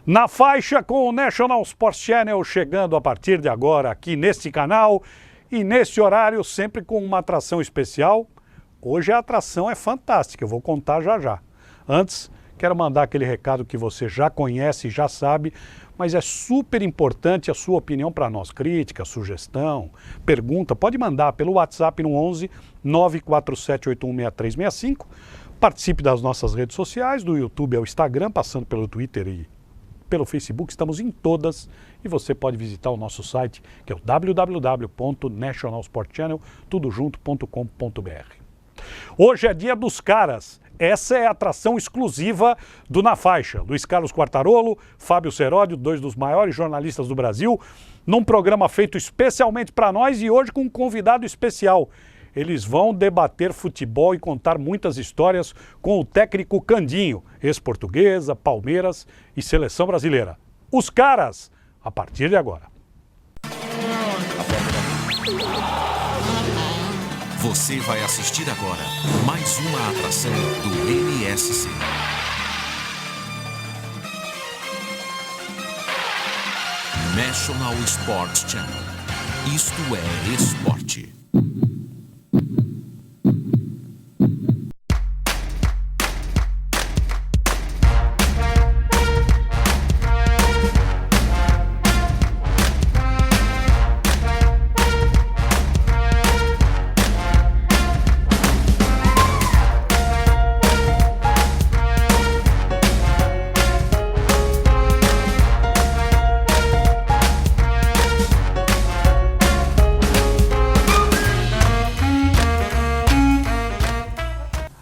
Na faixa com o National Sports Channel chegando a partir de agora aqui neste canal e nesse horário sempre com uma atração especial. Hoje a atração é fantástica, eu vou contar já já. Antes, quero mandar aquele recado que você já conhece e já sabe, mas é super importante a sua opinião para nós. Crítica, sugestão, pergunta, pode mandar pelo WhatsApp no 11 947816365. Participe das nossas redes sociais, do YouTube ao Instagram, passando pelo Twitter e pelo Facebook, estamos em todas, e você pode visitar o nosso site, que é o www.nationalsportchannel.com.br. Hoje é dia dos caras, essa é a atração exclusiva do Na Faixa. Luiz Carlos Quartarolo, Fábio Seródio, dois dos maiores jornalistas do Brasil, num programa feito especialmente para nós e hoje com um convidado especial. Eles vão debater futebol e contar muitas histórias com o técnico Candinho, ex-Portuguesa, Palmeiras e Seleção Brasileira. Os caras, a partir de agora. Você vai assistir agora mais uma atração do NSC. National Sports Channel. Isto é esporte.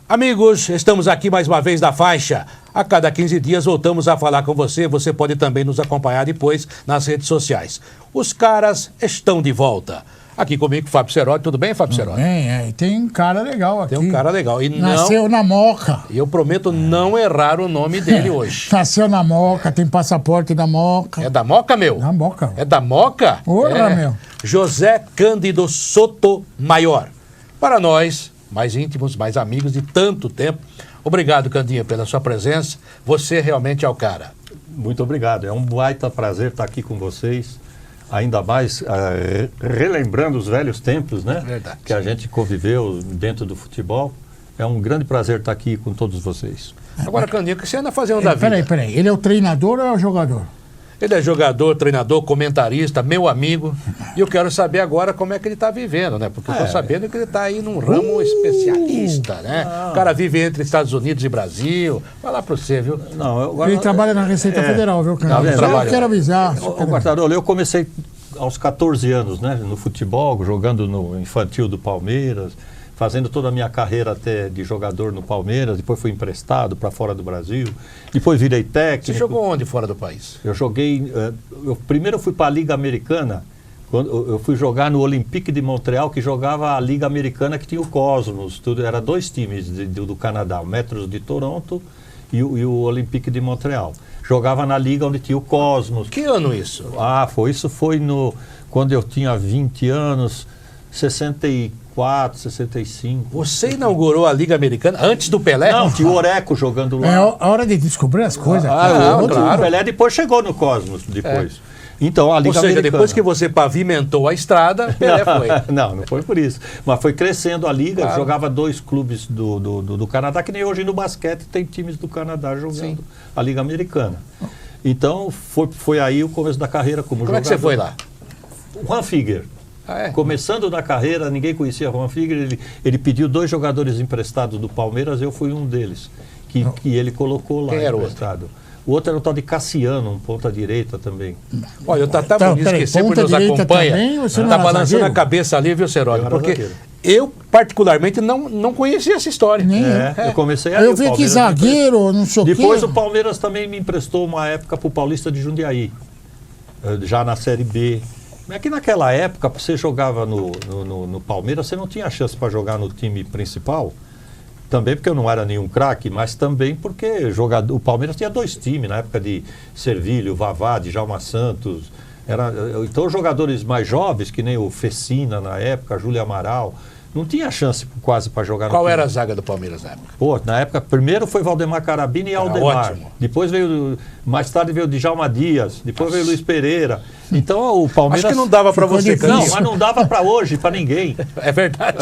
Amigos, estamos aqui mais uma vez na Faixa. A cada 15 dias voltamos a falar com você. Você pode também nos acompanhar depois nas redes sociais. Os caras estão de volta. Aqui comigo, Fábio Seródio. Tudo bem, Fábio Seródio? Bem, tem um cara legal aqui. Tem um cara legal. E Nasceu na Moca. E eu prometo não errar o nome dele hoje. Nasceu na Moca, tem passaporte da Moca. É da Moca, meu? Da Moca. É da Moca? Porra, meu. José Cândido Sotomayor. Para nós, mais íntimos, mais amigos de tanto tempo. Obrigado, Candinha, pela sua presença. Você realmente é o cara. Muito obrigado. É um baita prazer estar aqui com vocês. Ainda mais relembrando os velhos tempos, né? Verdade. Que a gente conviveu dentro do futebol. É um grande prazer estar aqui com todos vocês. Agora, Candinha, o que você anda fazendo da vida? Peraí. Ele é o treinador ou é o jogador? Ele é jogador, treinador, comentarista, meu amigo. E eu quero saber agora como é que ele está vivendo, né? Porque eu estou sabendo que ele está aí num ramo especialista, né? O cara vive entre Estados Unidos e Brasil. Vai lá para você, viu? Não, Ele trabalha na Receita Federal, viu, cara? Não, eu quero avisar. Quartarolo, eu comecei aos 14 anos, né? No futebol, jogando no infantil do Palmeiras, fazendo toda a minha carreira até de jogador no Palmeiras, depois fui emprestado para fora do Brasil, depois virei técnico. Você jogou onde fora do país? Eu joguei, primeiro eu fui para a Liga Americana, eu fui jogar no Olympique de Montreal, que jogava a Liga Americana, que tinha o Cosmos, tudo, era dois times do Canadá, o Metros de Toronto e o Olympique de Montreal. Jogava na liga onde tinha o Cosmos. Que ano isso? Isso foi quando eu tinha 20 anos, 64, 65. Você inaugurou a Liga Americana antes do Pelé? Não, tinha o Oreco jogando lá. É a hora de descobrir as coisas. claro. O Pelé depois chegou no Cosmos, depois. Então, a Liga Ou seja, Americana. depois que você pavimentou a estrada, Pelé foi. Não foi por isso. Mas foi crescendo a Liga, jogava dois clubes do Canadá, que nem hoje no basquete tem times do Canadá jogando a Liga Americana. Então, foi aí o começo da carreira como jogador. Como é que você foi lá? Juan Figuer. Começando na carreira, ninguém conhecia Juan Figuer, ele pediu 2 jogadores emprestados do Palmeiras, eu fui um deles, que ele colocou lá. Quem era emprestado. O outro era o tal de Cassiano, um ponta-direita também. Olha, o Tata Muniz, que sempre nos acompanha, está balançando a cabeça ali, viu, Seródio? Porque eu, particularmente, não conhecia essa história. Eu comecei aí. Eu vi que zagueiro, não sei o quê. Depois o Palmeiras também me emprestou uma época para o Paulista de Jundiaí, já na Série B. É que naquela época, você jogava no Palmeiras, você não tinha chance para jogar no time principal. Também porque eu não era nenhum craque, mas também porque o Palmeiras tinha 2 times, na época de Servilho, Vavá, Djalma Santos. Então, os jogadores mais jovens, que nem o Fecina na época, Júlio Amaral, não tinha chance quase para jogar no Qual time. era a zaga do Palmeiras na época? Pô, na época, primeiro foi Valdemar Carabini e Aldemar. ótimo. Depois veio, mais tarde veio Djalma Dias, depois veio Luiz Pereira. Então o Palmeiras... Acho que não dava para Ficou você, difícil. Não, Cantinho. mas não dava para hoje, para ninguém. É verdade.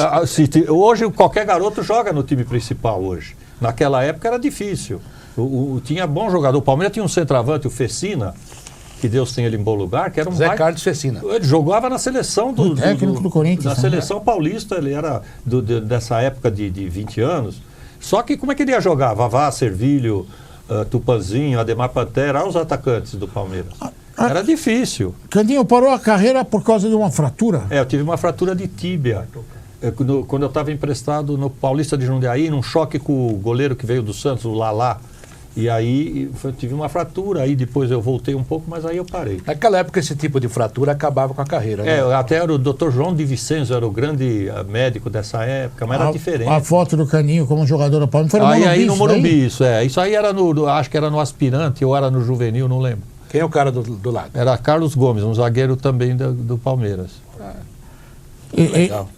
Hoje qualquer garoto joga no time principal hoje. Naquela época era difícil. Tinha bom jogador. O Palmeiras tinha um centroavante, o Fecina, que Deus tenha ele em bom lugar, que era um Zé baita- Carlos Fecina. Ele jogava na seleção O técnico do Corinthians, na né? seleção paulista, ele era dessa época de 20 anos. Só que como é que ele ia jogar? Vavá, Servilho, Tupanzinho, Ademar Pantera, olha os atacantes do Palmeiras. Era difícil. Candinho parou a carreira por causa de uma fratura. Eu tive uma fratura de tíbia. Quando eu estava emprestado no Paulista de Jundiaí, num choque com o goleiro que veio do Santos, o Lalá. E aí eu tive uma fratura, aí depois eu voltei um pouco, mas aí eu parei. Naquela época, esse tipo de fratura acabava com a carreira. Né? Até era o Dr. João de Vicenzo, era o grande médico dessa época, mas era diferente. A foto do Candinho como jogador do Palmeiras foi no Aí, Morumbi. aí no isso daí? Morumbi, isso é. Isso aí era acho que era no Aspirante ou era no Juvenil, não lembro. Quem é o cara do lado? Era Carlos Gomes, um zagueiro também do Palmeiras. Legal.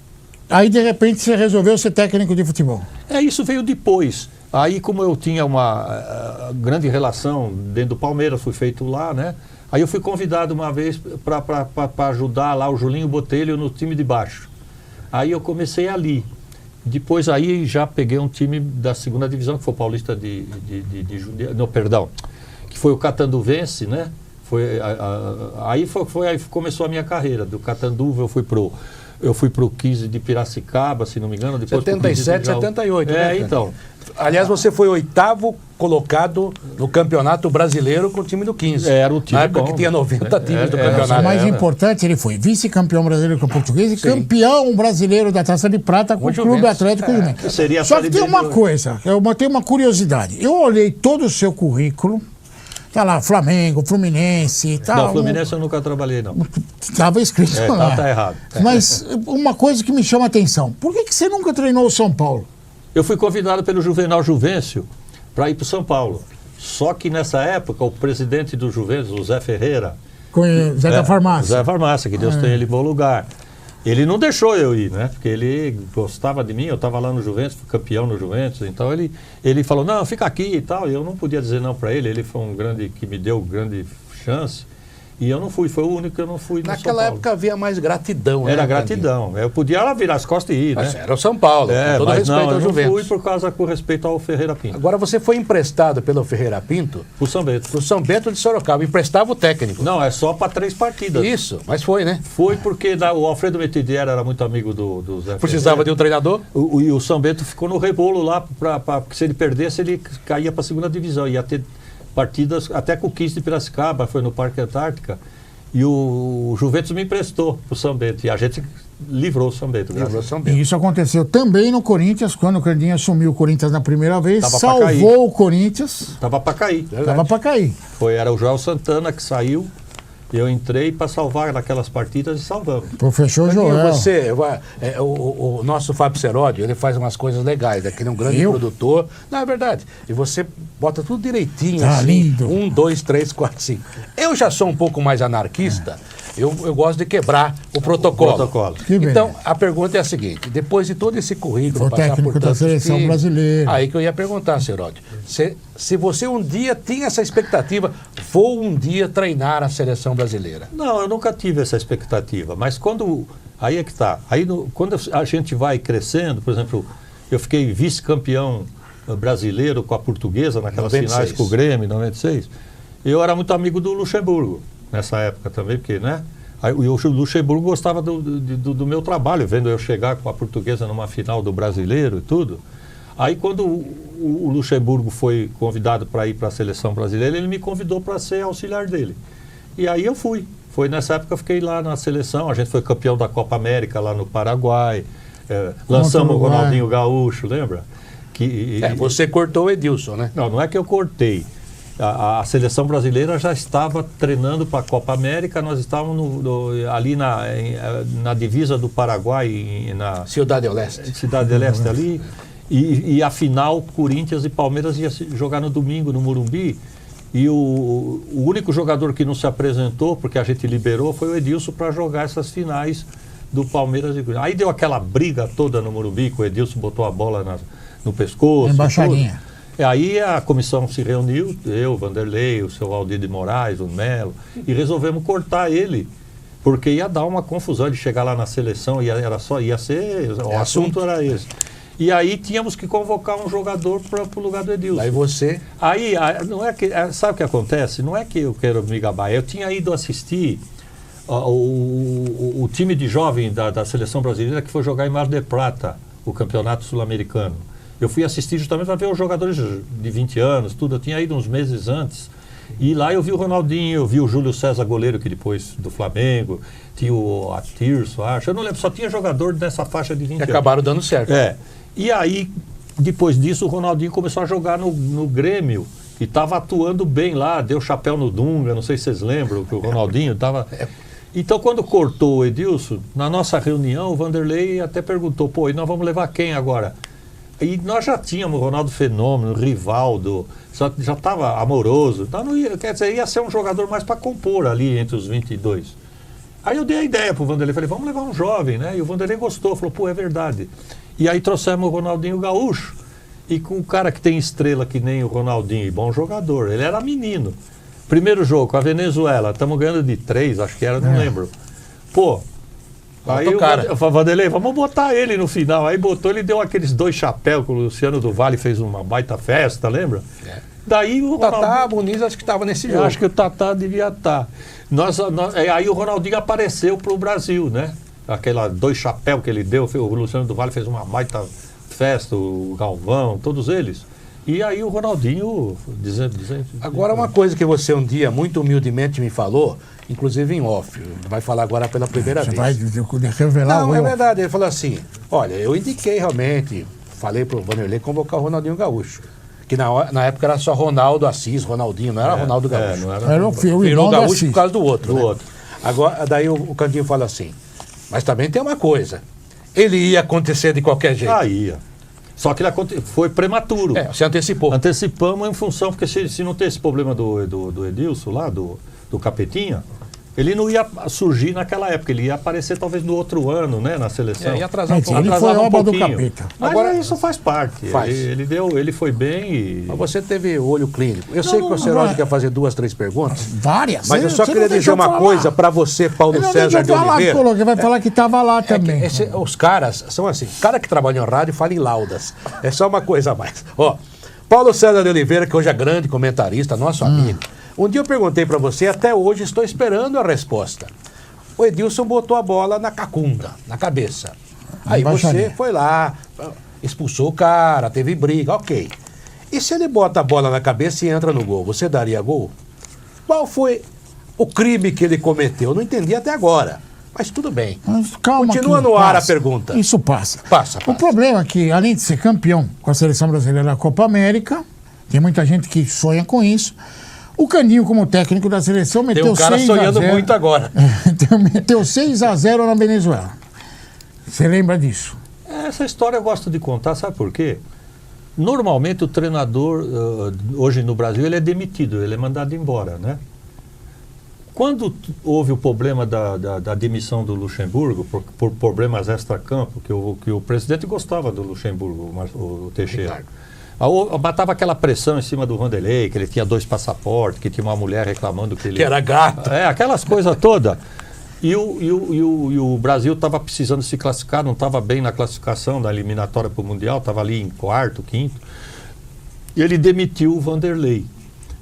Aí de repente você resolveu ser técnico de futebol. Isso veio depois. Aí, como eu tinha uma grande relação dentro do Palmeiras, fui feito lá, né? Aí eu fui convidado uma vez para ajudar lá o Julinho Botelho no time de baixo. Aí eu comecei ali. Depois aí já peguei um time da segunda divisão, que foi o Paulista de Jundiaí, não, perdão, que foi o Catanduvense, né? Aí começou a minha carreira. Do Catanduva eu fui pro 15 de Piracicaba, se não me engano. Depois pro 77, 15 de Jaú. 78, né? Então. Aliás, você foi 8º colocado no Campeonato Brasileiro com o time do 15. Era o time Na época bom. que tinha 90 times do Era, O campeonato. mais era. importante, ele foi vice-campeão brasileiro com o Português e campeão brasileiro da Taça de Prata com o Clube Juventus. Atlético Juventus. Seria a Só que Série tem B uma do- coisa, eu tenho uma curiosidade. Eu olhei todo o seu currículo, tá lá, Flamengo, Fluminense, tá, Não, Fluminense eu nunca trabalhei, não. Estava escrito lá. Tá errado. Mas uma coisa que me chama a atenção, por que você nunca treinou o São Paulo? Eu fui convidado pelo Juvenal Juvencio para ir para São Paulo. Só que nessa época, o presidente do Juventus, o Zé Ferreira... Com o Zé da Farmácia. Zé Farmácia, que Deus tenha ele em bom lugar. Ele não deixou eu ir, né? Porque ele gostava de mim, eu estava lá no Juventus, fui campeão no Juventus. Então ele falou, não, fica aqui e tal. E eu não podia dizer não para ele. Ele foi um grande, que me deu grande chance. E eu não fui, foi o único que eu não fui no São Naquela Paulo. época havia mais gratidão. Era né, gratidão. Eu podia lá virar as costas e ir, Candinho? né? Mas era o São Paulo, com todo Mas respeito não, ao eu não Juventus. fui com respeito ao Ferreira Pinto. Agora você foi emprestado pelo Ferreira Pinto O São Bento. pro São Bento de Sorocaba. Emprestava o técnico. Não, é só para 3 partidas. Isso, mas foi, né? Foi porque o Alfredo Metidieri era muito amigo do Zé Precisava de um treinador? E o São Bento ficou no rebolo lá, porque se ele perdesse, ele caía para a segunda divisão. Ia ter partidas até com o 15 de Piracicaba, foi no Parque Antártica. E o Juventus me emprestou para o São Bento. E a gente livrou o São Bento. graças Livrou a São E Bento. isso aconteceu também no Corinthians, quando o Candinho assumiu o Corinthians na primeira vez, Tava pra cair. salvou o Corinthians, Tava para cair. estava para cair. Era o Joel Santana que saiu. Eu entrei para salvar naquelas partidas e salvamos. Pô, fechou o Candinho, Joel. o nosso Fábio Seródio, ele faz umas coisas legais, né? Que ele é um grande Eu? produtor. Não, é verdade. E você bota tudo direitinho, Tá assim. lindo. 1, 2, 3, 4, 5. Eu já sou um pouco mais anarquista. Eu gosto de quebrar o protocolo. Protocolo. Que beleza. Então, a pergunta é a seguinte: depois de todo esse currículo, Foi passar técnico por da tantos seleção times, brasileira. Aí que eu ia perguntar, Seródio, se você um dia tinha essa expectativa, vou um dia treinar a seleção brasileira. Não, eu nunca tive essa expectativa, mas quando... Aí é que está. Quando a gente vai crescendo, por exemplo, eu fiquei vice-campeão brasileiro com a Portuguesa, naquelas 96. finais com o Grêmio, em 96. Eu era muito amigo do Luxemburgo, nessa época também, porque, né? Aí, o Luxemburgo gostava do meu trabalho, vendo eu chegar com a Portuguesa numa final do Brasileiro e tudo. Aí quando o Luxemburgo foi convidado para ir para a seleção brasileira, ele me convidou para ser auxiliar dele. E aí eu fui. Foi nessa época que eu fiquei lá na seleção. A gente foi campeão da Copa América lá no Paraguai. Lançamos o Uruguai. Ronaldinho Gaúcho, lembra? Você cortou o Edilson, né? Não é que eu cortei. A seleção brasileira já estava treinando para a Copa América. Nós estávamos ali na divisa do Paraguai, na Cidade do Leste. Cidade do Leste ali. E a final, Corinthians e Palmeiras ia se jogar no domingo no Morumbi. E o único jogador que não se apresentou, porque a gente liberou, foi o Edilson para jogar essas finais do Palmeiras e Corinthians. Aí deu aquela briga toda no Morumbi, que o Edilson botou a bola no pescoço. Embaixadinha. E aí a comissão se reuniu, eu, Vanderlei, o seu Aldir de Moraes, o Melo, e resolvemos cortar ele, porque ia dar uma confusão de chegar lá na seleção, o assunto era esse. E aí tínhamos que convocar um jogador para o lugar do Edilson. Aí você... Aí, não é que, sabe o que acontece? Não é que eu quero me gabar, eu tinha ido assistir o time de jovem da seleção brasileira que foi jogar em Mar del Plata, o campeonato sul-americano. Eu fui assistir justamente para ver os jogadores de 20 anos, tudo. Eu tinha ido uns meses antes. E lá eu vi o Ronaldinho, eu vi o Júlio César, goleiro, que depois do Flamengo, tinha o Atirso, acho. Eu não lembro, só tinha jogador dessa faixa de 20 anos. E acabaram dando certo. E aí, depois disso, o Ronaldinho começou a jogar no Grêmio. E estava atuando bem lá, deu chapéu no Dunga, não sei se vocês lembram, que o Ronaldinho estava... Então, quando cortou o Edilson, na nossa reunião, o Vanderlei até perguntou, pô, e nós vamos levar quem agora? E nós já tínhamos o Ronaldo Fenômeno, o Rivaldo, já estava Amoroso. Então não ia, quer dizer, ia ser um jogador mais para compor ali entre os 22. Aí eu dei a ideia para o Vanderlei, falei, vamos levar um jovem, né? E o Vanderlei gostou, falou, pô, é verdade. E aí trouxemos o Ronaldinho Gaúcho, e com um cara que tem estrela que nem o Ronaldinho, e bom jogador, ele era menino. Primeiro jogo com a Venezuela, estamos ganhando de 3, acho que era, não lembro. Pô, aí o Vanderlei, vamos botar ele no final. Aí botou, ele deu aqueles 2 chapéus que o Luciano do Vale fez uma baita festa, lembra? Daí o Tatá Muniz acho que estava nesse jogo. Eu acho que o Tatá devia estar. Aí o Ronaldinho apareceu para o Brasil, né? Aquela 2 chapéus que ele deu, o Luciano do Vale fez uma baita festa, o Galvão, todos eles. E aí o Ronaldinho dizendo... Agora uma coisa que você um dia muito humildemente me falou, inclusive em off, vai falar agora pela primeira vez. Vai revelar? Não, é verdade, ele falou assim, olha, eu indiquei realmente, falei pro Vanderlei convocar o Ronaldinho Gaúcho, que na época era só Ronaldo Assis, Ronaldinho, não era Ronaldo Gaúcho. Não era o virou Gaúcho Assis. por causa do outro. Agora, daí o Candinho fala assim, mas também tem uma coisa, ele ia acontecer de qualquer jeito. Ia. Só que ele foi prematuro. Você antecipou. Antecipamos em função, porque se não tem esse problema do Edilson lá, do Capetinha, ele não ia surgir naquela época, ele ia aparecer talvez no outro ano, né, na seleção. Ia atrasar um pouco. Ele foi obra do Capeta. Agora isso faz parte. Faz. Ele foi bem e... Mas você teve olho clínico. Eu sei que o Seródio quer fazer 2, 3 perguntas. Várias. Mas eu só queria dizer uma coisa para você, Paulo César de Oliveira. Ele vai falar que estava lá também. Os caras são assim. Cara que trabalha em rádio fala em laudas. É só uma coisa a mais. Ó, Paulo César de Oliveira, que hoje é grande comentarista, nosso amigo. Um dia eu perguntei para você, até hoje estou esperando a resposta. O Edilson botou a bola na cacunda, na cabeça. Aí você foi lá, expulsou o cara, teve briga, ok. E se ele bota a bola na cabeça e entra no gol, você daria gol? Qual foi o crime que ele cometeu? Eu não entendi até agora. Mas tudo bem. Mas calma, continua no ar a pergunta. Isso passa. Passa. O problema é que, além de ser campeão com a seleção brasileira da Copa América, tem muita gente que sonha com isso. O Candinho, como técnico da seleção, meteu 6-0. Tem um cara sonhando muito agora. Meteu 6-0 na Venezuela. Você lembra disso? Essa história eu gosto de contar, sabe por quê? Normalmente o treinador, hoje no Brasil, ele é demitido, ele é mandado embora, né? Quando houve o problema da demissão do Luxemburgo, por problemas extra-campo, que o presidente gostava do Luxemburgo, o Teixeira. Batava aquela pressão em cima do Vanderlei, que ele tinha 2 passaportes, que tinha uma mulher reclamando que ele... Que era gato. Aquelas coisas todas. E o Brasil estava precisando se classificar, não estava bem na classificação da eliminatória para o Mundial, estava ali em 4º, 5º. E ele demitiu o Vanderlei.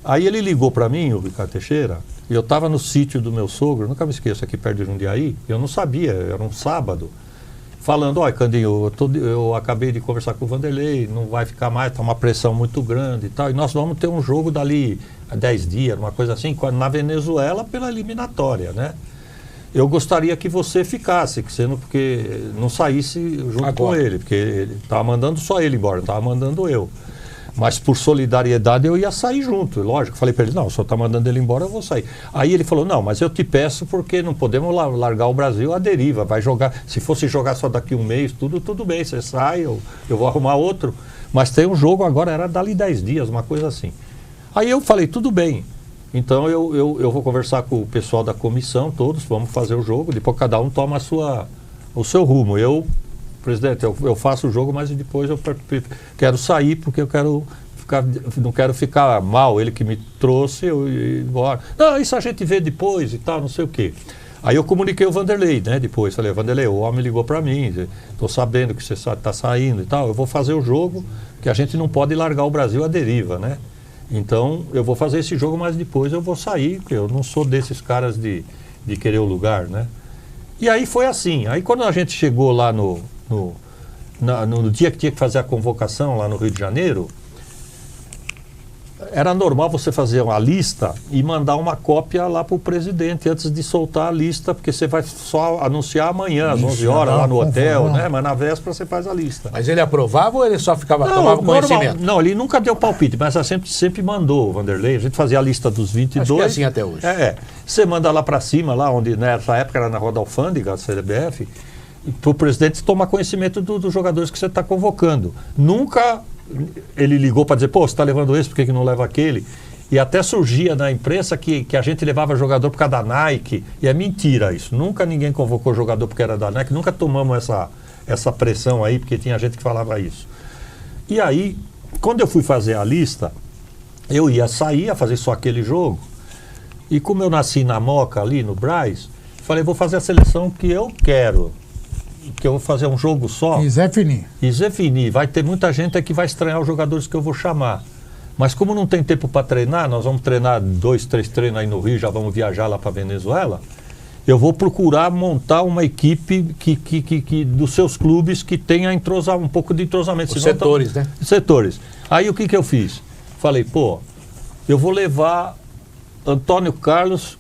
Aí ele ligou para mim, o Ricardo Teixeira, e eu estava no sítio do meu sogro, nunca me esqueço, aqui perto de Jundiaí, eu não sabia, era um sábado. Falando, olha, Candinho, eu acabei de conversar com o Vanderlei, não vai ficar mais, está uma pressão muito grande e tal. E nós vamos ter um jogo dali a 10 dias, uma coisa assim, na Venezuela pela eliminatória, né? Eu gostaria que você ficasse, porque não saísse junto com ele, porque ele estava mandando só ele embora, não estava mandando eu. Mas por solidariedade eu ia sair junto, lógico. Falei para ele, não, o senhor está mandando ele embora, eu vou sair. Aí ele falou, não, mas eu te peço porque não podemos largar o Brasil à deriva, vai jogar, se fosse jogar só daqui um mês, tudo bem, você sai, eu vou arrumar outro. Mas tem um jogo agora, era dali 10 dias, uma coisa assim. Aí eu falei, tudo bem, então eu vou conversar com o pessoal da comissão, todos, vamos fazer o jogo, depois cada um toma o seu rumo. Presidente, eu faço o jogo, mas depois eu quero sair porque não quero ficar mal, ele que me trouxe, eu ir embora. Não, isso a gente vê depois e tal, não sei o quê. Aí eu comuniquei o Vanderlei, né, depois. Falei, Vanderlei, o homem ligou para mim, estou sabendo que você está saindo e tal, eu vou fazer o jogo, que a gente não pode largar o Brasil à deriva, né? Então, eu vou fazer esse jogo, mas depois eu vou sair, porque eu não sou desses caras de querer o lugar, né? E aí foi assim. Aí quando a gente chegou lá no dia que tinha que fazer a convocação lá no Rio de Janeiro, era normal você fazer uma lista e mandar uma cópia lá para o presidente antes de soltar a lista, porque você vai só anunciar amanhã, às 11 horas, lá no hotel, né? Mas na véspera você faz a lista. Mas ele aprovava ou ele só tomava conhecimento? Não, ele nunca deu palpite, mas sempre mandou, o Vanderlei. A gente fazia a lista dos 22. Acho que é assim até hoje. Você manda lá para cima, lá onde nessa época era na Roda Alfândega, a CBF, para o presidente tomar conhecimento dos jogadores que você está convocando. Nunca ele ligou para dizer, pô, você está levando esse, por que não leva aquele? E até surgia na imprensa que a gente levava jogador por causa da Nike, e é mentira isso. Nunca ninguém convocou jogador porque era da Nike, nunca tomamos essa pressão aí, porque tinha gente que falava isso. E aí, quando eu fui fazer a lista, eu ia sair, ia fazer só aquele jogo, e como eu nasci na Moca ali, no Brás, falei, vou fazer a seleção que eu quero. Que eu vou fazer um jogo só. E Zé Fini. E Zé Fini. Vai ter muita gente que vai estranhar os jogadores que eu vou chamar. Mas como não tem tempo para treinar, nós vamos treinar 2, 3 treinos aí no Rio, já vamos viajar lá para Venezuela. Eu vou procurar montar uma equipe que dos seus clubes que tenha um pouco de entrosamento. Os setores, né? Setores. Aí o que eu fiz? Falei, pô, eu vou levar Antônio Carlos,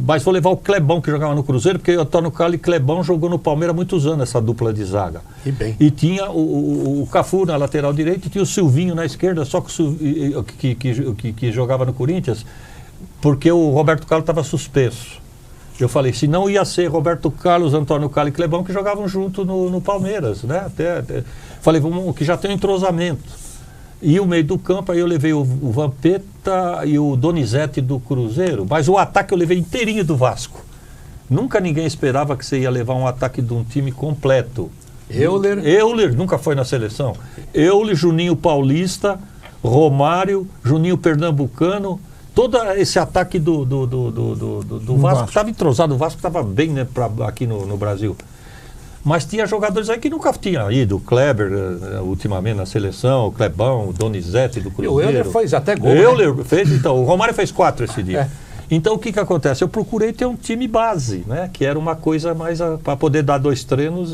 mas vou levar o Clebão, que jogava no Cruzeiro, porque Antônio Carlos e Clebão jogou no Palmeiras há muitos anos, essa dupla de zaga. E bem. E tinha o Cafu na lateral direita e tinha o Silvinho na esquerda, só que jogava no Corinthians, porque o Roberto Carlos estava suspenso. Eu falei, se não ia ser Roberto Carlos, Antônio Carlos e Clebão, que jogavam junto no Palmeiras, né? Falei, vamos, que já tem um entrosamento. E o meio do campo, aí eu levei o Vampeta e o Donizete do Cruzeiro, mas o ataque eu levei inteirinho do Vasco. Nunca ninguém esperava que você ia levar um ataque de um time completo. Euler nunca foi na seleção. Euler, Juninho Paulista, Romário, Juninho Pernambucano, todo esse ataque do Vasco estava entrosado, o Vasco estava bem, né, aqui no Brasil. Mas tinha jogadores aí que nunca tinham ido. O Kleber, ultimamente na seleção, o Clebão, o Donizete do Cruzeiro. E o Euler fez até gol. O Euler fez, então. O Romário fez 4 esse dia. Então o que acontece? Eu procurei ter um time base, né? Que era uma coisa mais para poder dar 2 treinos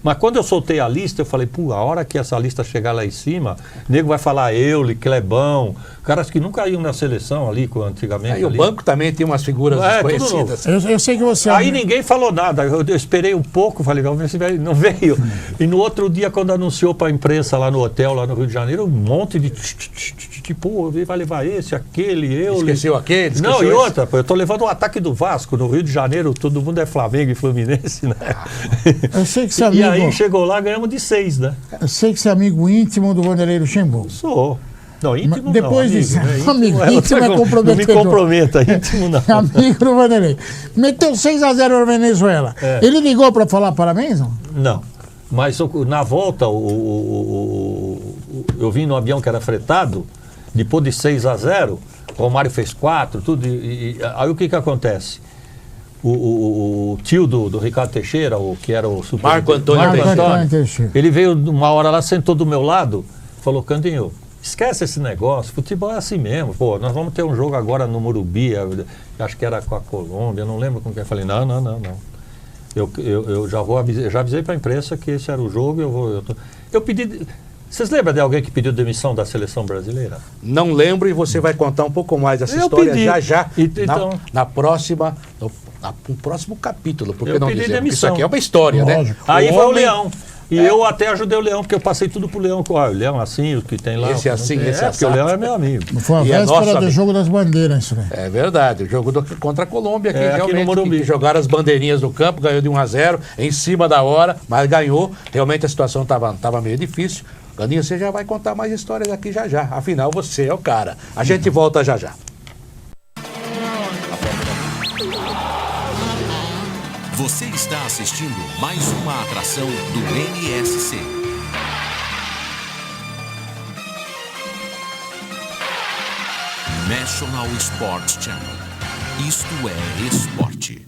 Mas quando eu soltei a lista, eu falei, pô, a hora que essa lista chegar lá em cima, o nego vai falar Euler, Clebão, caras que nunca iam na seleção ali, antigamente. E o banco também tem umas figuras desconhecidas. Eu sei que você... Aí ninguém falou nada, eu esperei um pouco, falei, vamos ver se não veio. E no outro dia, quando anunciou para a imprensa lá no hotel, lá no Rio de Janeiro, um monte de... Tipo, vai levar esse, aquele, Euler. Esqueceu aquele? Não, e outra, eu tô levando o ataque do Vasco no Rio de Janeiro, todo mundo é Flamengo e Fluminense, né? Eu sei que você é amigo... E aí chegou lá, ganhamos de 6, né? Eu sei que você é amigo íntimo do Vanderlei Luxemburgo. Sou. Não, íntimo depois não, disso, amigo, né? íntimo é comprometedor. Não me comprometa, íntimo não. Amigo do Vanderlei. Meteu 6-0 na Venezuela. Ele ligou para falar parabéns? Não. Mas na volta, eu vim no avião que era fretado, depois de 6-0, o Romário fez 4, tudo. Aí o que acontece? O tio do Ricardo Teixeira, que era o super... Marco Antônio Teixeira. Ele veio uma hora lá, sentou do meu lado, falou, Candinho, esquece esse negócio, futebol é assim mesmo, pô, nós vamos ter um jogo agora no Morumbi, acho que era com a Colômbia, não lembro como que é. Eu falei, não. Eu já avisei para a imprensa que esse era o jogo, eu pedi... Vocês lembram de alguém que pediu demissão da seleção brasileira? Não lembro, e você vai contar um pouco mais dessa história já. Então, no próximo capítulo, porque eu não pedi dizemos que isso demissão. aqui é uma história, Lógico. né? Aí foi o Leão. E eu até ajudei o Leão, porque eu passei tudo pro Leão. O Leão assim, o que tem lá. Esse assim, esse porque o Leão é meu amigo. Foi a E é véspera nosso do jogo das bandeiras, isso, né? É verdade, o jogo contra a Colômbia, que aqui realmente no Morumbi. que jogaram as bandeirinhas no campo, ganhou de 1-0, em cima da hora, mas ganhou. Realmente a situação estava meio difícil. Candinho, você já vai contar mais histórias aqui já. Afinal, você é o cara. A gente volta já. Você está assistindo mais uma atração do NSC. National Sports Channel. Isto é esporte.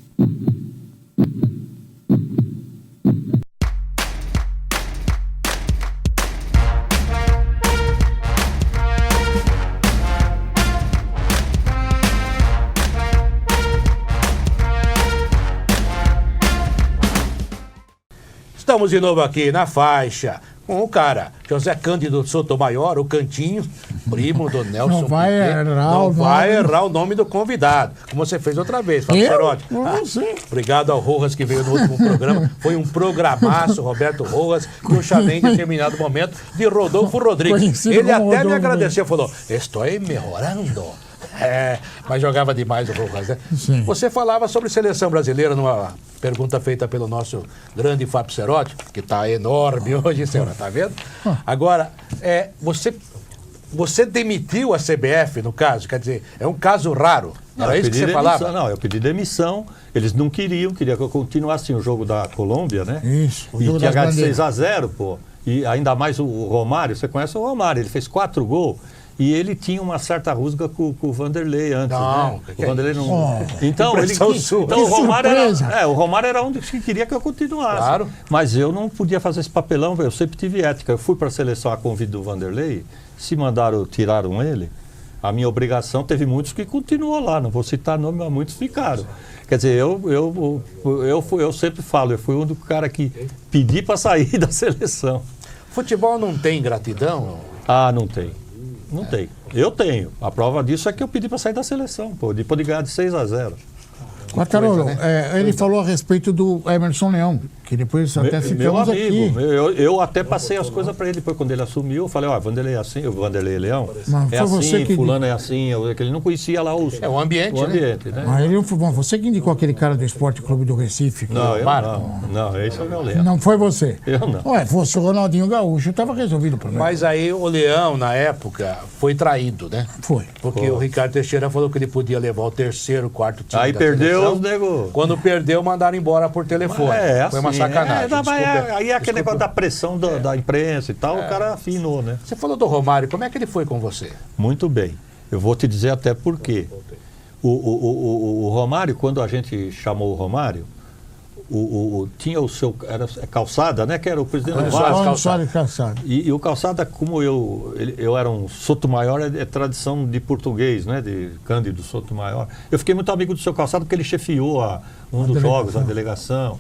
Estamos de novo aqui na faixa com o cara, José Cândido Sotomayor, o Cantinho, primo do Nelson Não vai Piquet. errar Não o vai nome. errar o nome do convidado, como você fez outra vez, Fábio Eu? Serotti. Não sei. Obrigado ao Rojas que veio no último programa. Foi um programaço, Roberto Rojas, que eu chamei em determinado momento de Rodolfo Rodrigues. Conhecido Ele como até me Rodolfo agradeceu, falou, estou melhorando. É, mas jogava demais o Rojas, né? Sim. Você falava sobre seleção brasileira numa pergunta feita pelo nosso grande Fábio Serotti, que está enorme hoje, senhora, tá vendo? Agora, você demitiu a CBF, no caso, quer dizer, é um caso raro. Era eu isso que pedi você demissão. falava? Não, eu pedi demissão. Eles não queriam que eu continuasse o jogo da Colômbia, né? Isso, o E jogo tinha das ganhado de bandeiras. 6-0, pô. E ainda mais o Romário, você conhece o Romário, ele fez 4 gols. E ele tinha uma certa rusga com o Vanderlei antes, Não, né? que O Vanderlei é isso? não. Então, ele, Impressão sua. então o Que Romário surpresa. era, o Romário era um dos que queria que eu continuasse. Claro. Mas eu não podia fazer esse papelão, eu sempre tive ética. Eu fui para a seleção a convite do Vanderlei, se tiraram ele. A minha obrigação, teve muitos que continuou lá, não vou citar nome, mas muitos ficaram. Quer dizer, eu sempre falo, eu fui um do cara que pedi para sair da seleção. Futebol não tem gratidão? Ah, não tem. Não tem. Eu tenho. A prova disso é que eu pedi para sair da seleção, pô, depois de ganhar de 6-0. Quartarolo, coisa, né? ele falou a respeito do Emerson Leão, que depois até Meu ficamos amigo, aqui. eu até passei as coisas para ele depois quando ele assumiu. Eu falei, ó, Vanderlei é assim, o Vanderlei Leão Mas é foi você assim, que- fulano é assim, que ele não conhecia lá É o ambiente, né? né? Mas ele, bom, você que indicou aquele cara do Esporte Clube do Recife. Não, eu Marco. não, esse é o meu Leão. Não foi você? Eu não. Ué, fosse o Ronaldinho Gaúcho, estava resolvido o problema. Mas aí o Leão, na época, foi traído, né? Foi. Porque o Ricardo Teixeira falou que ele podia levar o terceiro, quarto time Aí da perdeu seleção. os nego. Quando perdeu, mandaram embora por telefone. Foi uma assim, sacanagem. Aí é aquele negócio da pressão da imprensa e tal, o cara afinou, né? Você falou do Romário, como é que ele foi com você? Muito bem. Eu vou te dizer até por quê. O Romário, quando a gente chamou o Romário, tinha o seu. Era Calçada, né? Que era o presidente do Antônio Vasco. Soares Antônio Soares Calçado. E o Calçada, como eu era um Sotomayor, é tradição de português, né? De Cândido Sotomayor. Eu fiquei muito amigo do seu Calçada porque ele chefiou um dos jogos, a delegação.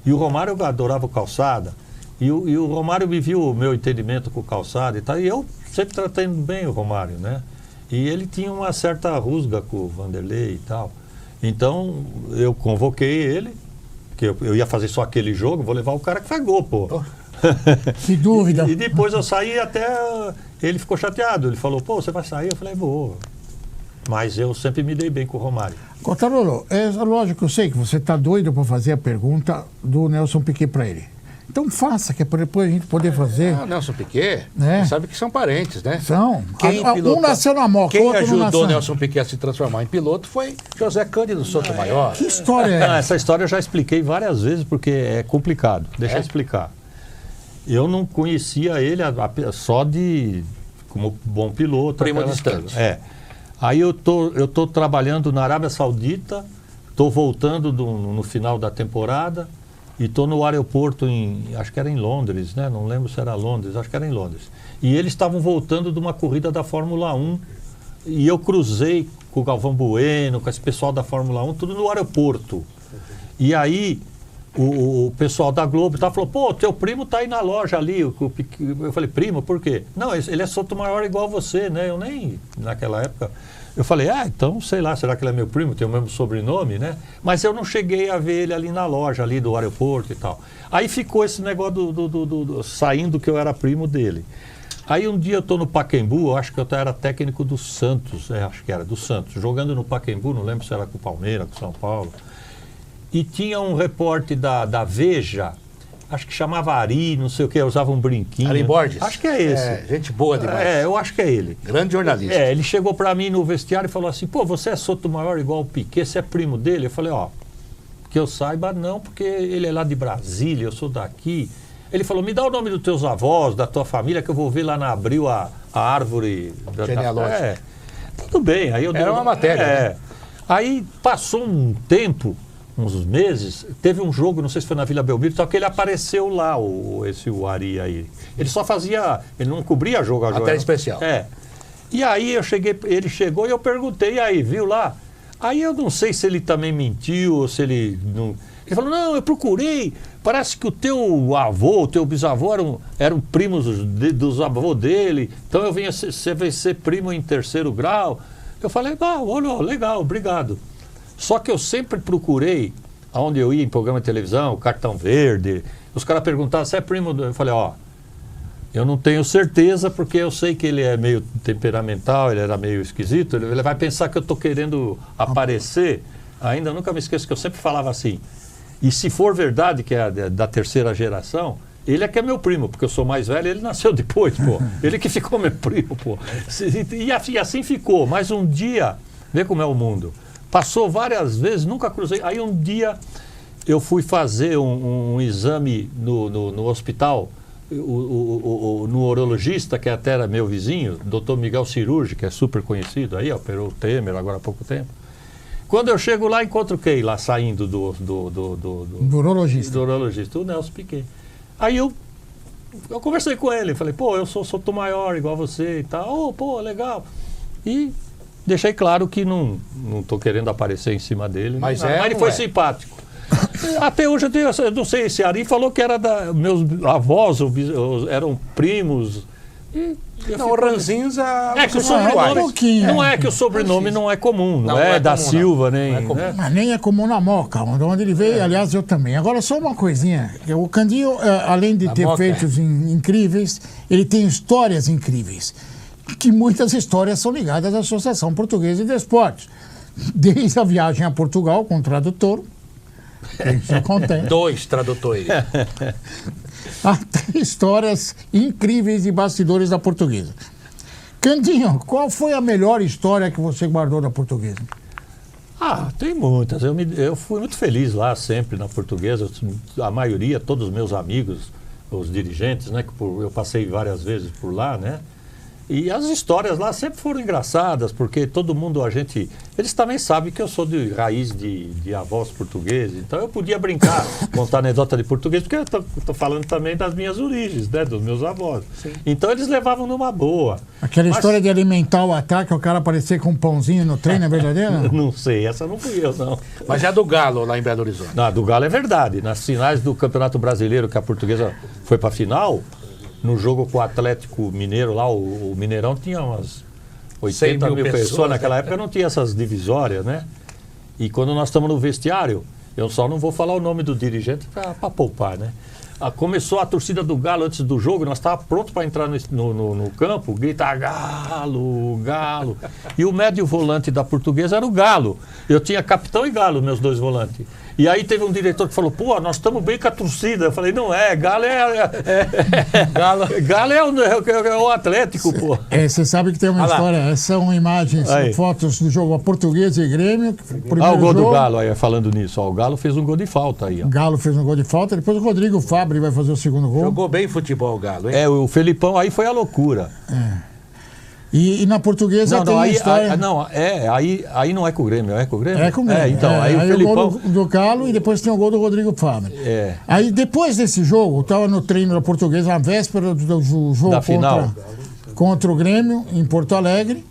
E o Romário, eu adorava o Calçada. E o Romário me viu o meu entendimento com o Calçada e tal. E eu sempre tratei bem o Romário, né? E ele tinha uma certa rusga com o Vanderlei e tal. Então, eu convoquei ele, que eu ia fazer só aquele jogo, vou levar o cara que faz gol, pô. Que dúvida. E depois eu saí até. Ele ficou chateado. Ele falou, pô, você vai sair? Eu falei, vou. Mas eu sempre me dei bem com o Romário. Quartarolo, é lógico, eu sei que você está doido para fazer a pergunta do Nelson Piquet para ele. Então faça, que é para depois a gente poder fazer. Ah, Nelson Piquet, É. você sabe que são parentes, né? São. Quem Um nasceu na Moca, o Quem outro não ajudou nasceu. Nelson Piquet a se transformar em piloto foi José Cândido Sotomayor. Que história é Ah, essa? essa história eu já expliquei várias vezes porque é complicado. Deixa É? eu explicar. Eu não conhecia ele só como bom piloto. Primo aquelas distante. coisas. É. Aí eu tô trabalhando na Arábia Saudita, estou voltando no final da temporada e estou no aeroporto acho que era em Londres, né? Não lembro se era Londres, acho que era em Londres. E eles estavam voltando de uma corrida da Fórmula 1 e eu cruzei com o Galvão Bueno, com esse pessoal da Fórmula 1, tudo no aeroporto. E aí o pessoal da Globo falou, pô, teu primo tá aí na loja ali. Eu falei, primo, por quê? Não, ele é Sotomayor igual você, né? Eu nem, naquela época, eu falei, então, sei lá, será que ele é meu primo? Tem o mesmo sobrenome, né? Mas eu não cheguei a ver ele ali na loja, ali do aeroporto e tal. Aí ficou esse negócio saindo que eu era primo dele. Aí um dia eu tô no Pacaembu, eu acho que eu era técnico do Santos, acho que era do Santos, jogando no Pacaembu, não lembro se era com o Palmeiras, com o São Paulo. E tinha um repórter da Veja, acho que chamava Ari, não sei o que, usava um brinquinho. Ari Borges. Acho que é esse. É, gente boa demais. Eu acho que é ele. Grande jornalista. Ele chegou pra mim no vestiário e falou assim, pô, você é Sotomayor igual o Piquet, você é primo dele? Eu falei, Que eu saiba, não, porque ele é lá de Brasília, eu sou daqui. Ele falou, me dá o nome dos teus avós, da tua família, que eu vou ver lá na Abril a árvore... Genealógica. Tudo bem. Aí eu Era uma matéria, né? Aí passou um tempo, uns meses, teve um jogo, não sei se foi na Vila Belmiro, só que ele apareceu lá, o Ari aí. Ele só fazia, ele não cobria jogo. Matéria especial. E aí ele chegou e eu perguntei, e aí, viu lá? Aí eu não sei se ele também mentiu ou se ele não... Ele falou, não, eu procurei, parece que o teu avô, o teu bisavô eram primos dos avôs dele, então você vai ser primo em 3º grau. Eu falei, olha, legal, obrigado. Só que eu sempre procurei, aonde eu ia em programa de televisão, Cartão Verde, os caras perguntavam, você é primo do... Eu falei, eu não tenho certeza, porque eu sei que ele é meio temperamental, ele era meio esquisito, ele vai pensar que eu estou querendo aparecer. Ainda nunca me esqueço que eu sempre falava assim, e se for verdade que é da 3ª geração, ele é que é meu primo, porque eu sou mais velho, ele nasceu depois, pô. Ele que ficou meu primo, pô. E assim ficou, mas um dia, vê como é o mundo, passou várias vezes, nunca cruzei, aí um dia eu fui fazer um exame no hospital, no urologista, que até era meu vizinho, Dr. Miguel Cirurgi, que é super conhecido aí, operou o Temer agora há pouco tempo. Quando eu chego lá, encontro quem lá saindo do urologista. Do urologista, o Nelson Piquet. Aí eu conversei com ele, falei, pô, eu sou Sotomayor igual você e tal, pô, legal. E deixei claro que não estou querendo aparecer em cima dele, mas ele foi simpático. Até hoje eu não sei, esse Ari falou que era meus avós eram primos. O Ranzinza que o sobrenome não é que o sobrenome não é comum, não é da comum, Silva, nem. Mas nem é comum na Moca, onde ele veio, aliás, eu também. Agora, só uma coisinha: o Candinho, além de ter feitos incríveis, ele tem histórias incríveis. Que muitas histórias são ligadas à Associação Portuguesa de Esportes. Desde a viagem a Portugal com o tradutor. Isso acontece. 2 tradutores. Até histórias incríveis de bastidores da Portuguesa. Candinho, qual foi a melhor história que você guardou da Portuguesa? Tem muitas. Eu fui muito feliz lá sempre na Portuguesa. A maioria, todos os meus amigos, os dirigentes, né? Que eu passei várias vezes por lá, né? E as histórias lá sempre foram engraçadas, porque todo mundo, eles também sabem que eu sou de raiz de avós portugueses, então eu podia brincar, contar anedota de português, porque eu estou falando também das minhas origens, né, dos meus avós. Sim. Então eles levavam numa boa. Aquela história de alimentar o ataque, o cara aparecer com um pãozinho no treino, é verdadeira? Não sei, essa não fui eu, não. Mas é a do Galo, lá em Belo Horizonte. Não, a do Galo é verdade. Nas finais do Campeonato Brasileiro, que a Portuguesa foi para a final... No jogo com o Atlético Mineiro lá, o Mineirão tinha umas 80 mil pessoas. Naquela época não tinha essas divisórias, né? E quando nós estamos no vestiário, eu só não vou falar o nome do dirigente para poupar, né? Começou a torcida do Galo antes do jogo, nós estávamos prontos para entrar no campo, gritar Galo, Galo. E o médio volante da Portuguesa era o Galo. Eu tinha capitão e Galo, meus 2 volantes. E aí teve um diretor que falou, pô, nós estamos bem com a torcida. Eu falei, não é, Galo Galo é o Atlético, pô. Você sabe que tem uma história, são imagens, fotos do jogo Portuguesa e Grêmio. O gol do Galo, aí falando nisso, o Galo fez um gol de falta aí. Galo fez um gol de falta, depois o Rodrigo Fabri vai fazer o segundo gol. Jogou bem futebol o Galo, hein? O Felipão aí foi a loucura. E na Portuguesa tem uma história... Aí não é com o Grêmio, é com o Grêmio? É com o Grêmio. Aí o Felipão... o gol do Galo e depois tem o gol do Rodrigo Fabri. Aí depois desse jogo, eu estava no treino da Portuguesa, na véspera do jogo contra o Grêmio, em Porto Alegre.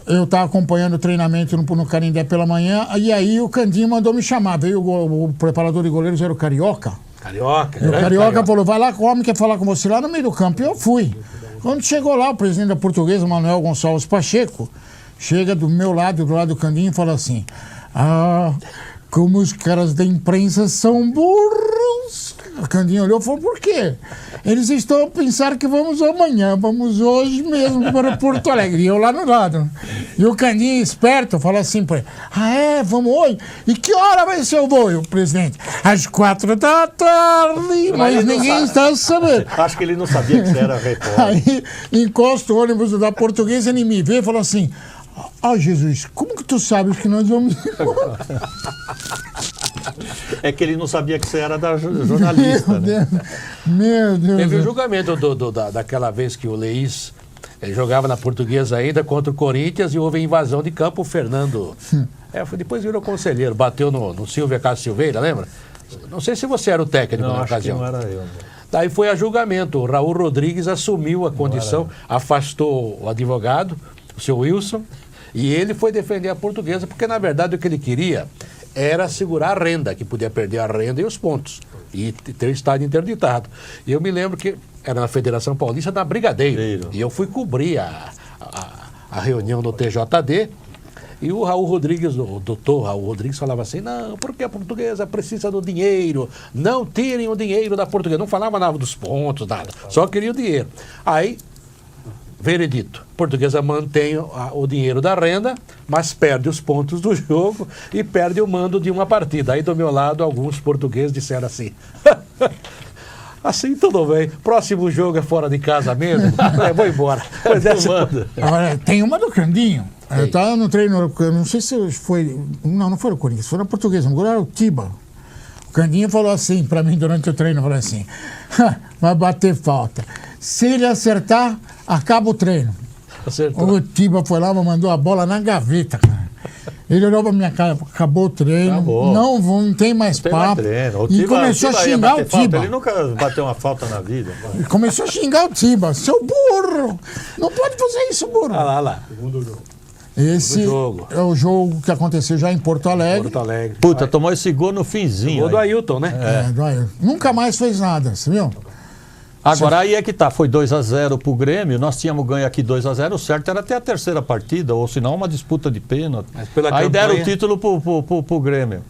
Eu estava acompanhando o treinamento no Canindé pela manhã, e aí o Candinho mandou me chamar. Veio o preparador de goleiros, era o Carioca. Carioca. O Carioca falou, vai lá, o homem quer falar com você lá no meio do campo. E eu fui. Quando chegou lá, o presidente da Portuguesa, Manuel Gonçalves Pacheco, chega do meu lado, do lado do Candinho, e fala assim, como os caras da imprensa são burros. O Candinho olhou e falou, por quê? Eles estão a pensar que vamos amanhã, vamos hoje mesmo para Porto Alegre. E eu lá no lado. E o Candinho, esperto, fala assim para ele, vamos hoje? E que hora vai ser o voo? E o presidente, às 4 da tarde, mas ninguém está sabendo. Acho que ele não sabia que você era repórter. Aí encosta o ônibus da Portuguesa, ele me vê e fala assim, Jesus, como que tu sabes que nós vamos embora? É que ele não sabia que você era jornalista, né? Meu Deus. Teve o julgamento daquela vez que o Leís ele jogava na Portuguesa ainda contra o Corinthians e houve invasão de campo. O Fernando, depois virou conselheiro, bateu no Silvia Cássio Silveira, lembra? Não sei se você era o técnico Não, na acho ocasião. que não era eu. Né? Daí foi a julgamento. O Raul Rodrigues assumiu a condição, afastou o advogado, o seu Wilson, e ele foi defender a Portuguesa, porque na verdade o que ele queria era segurar a renda, que podia perder a renda e os pontos, e ter o estádio interditado. E eu me lembro que era na Federação Paulista, na Brigadeiro, e eu fui cobrir a reunião do TJD, e o Raul Rodrigues, o doutor Raul Rodrigues, falava assim, não, porque a Portuguesa precisa do dinheiro, não tirem o dinheiro da Portuguesa. Não falava nada dos pontos, nada, só queria o dinheiro. Aí, veredito, a Portuguesa mantém o dinheiro da renda, mas perde os pontos do jogo e perde o mando de uma partida. Aí do meu lado, alguns portugueses disseram assim... Assim tudo bem. Próximo jogo é fora de casa mesmo. Vou embora. Pois é, Agora, tem uma do Candinho. Eu estava no treino, eu não sei se foi. Não foi o Corinthians, foi na Portuguesa, agora era o Tiba. O Candinho falou assim para mim durante o treino: falou assim, vai bater falta. Se ele acertar, acaba o treino. Acertou. O Tiba foi lá e mandou a bola na gaveta, cara. Ele olhou pra minha cara, acabou o treino, Acabou. Não tem mais papo. E começou a xingar o Tiba. Ele nunca bateu uma falta na vida. Ele começou a xingar o Tiba. Seu burro! Não pode fazer isso, burro. Olha lá. Esse é o jogo que aconteceu já em Porto Alegre. Porto Alegre. Puta, tomou esse gol no finzinho. Gol do Ailton, né? Do Ailton. Nunca mais fez nada, você viu? Agora aí é que tá, foi 2-0 pro Grêmio, nós tínhamos ganho aqui 2-0, o certo era até a terceira partida, ou senão uma disputa de pênalti. Aí deram o título pro Grêmio.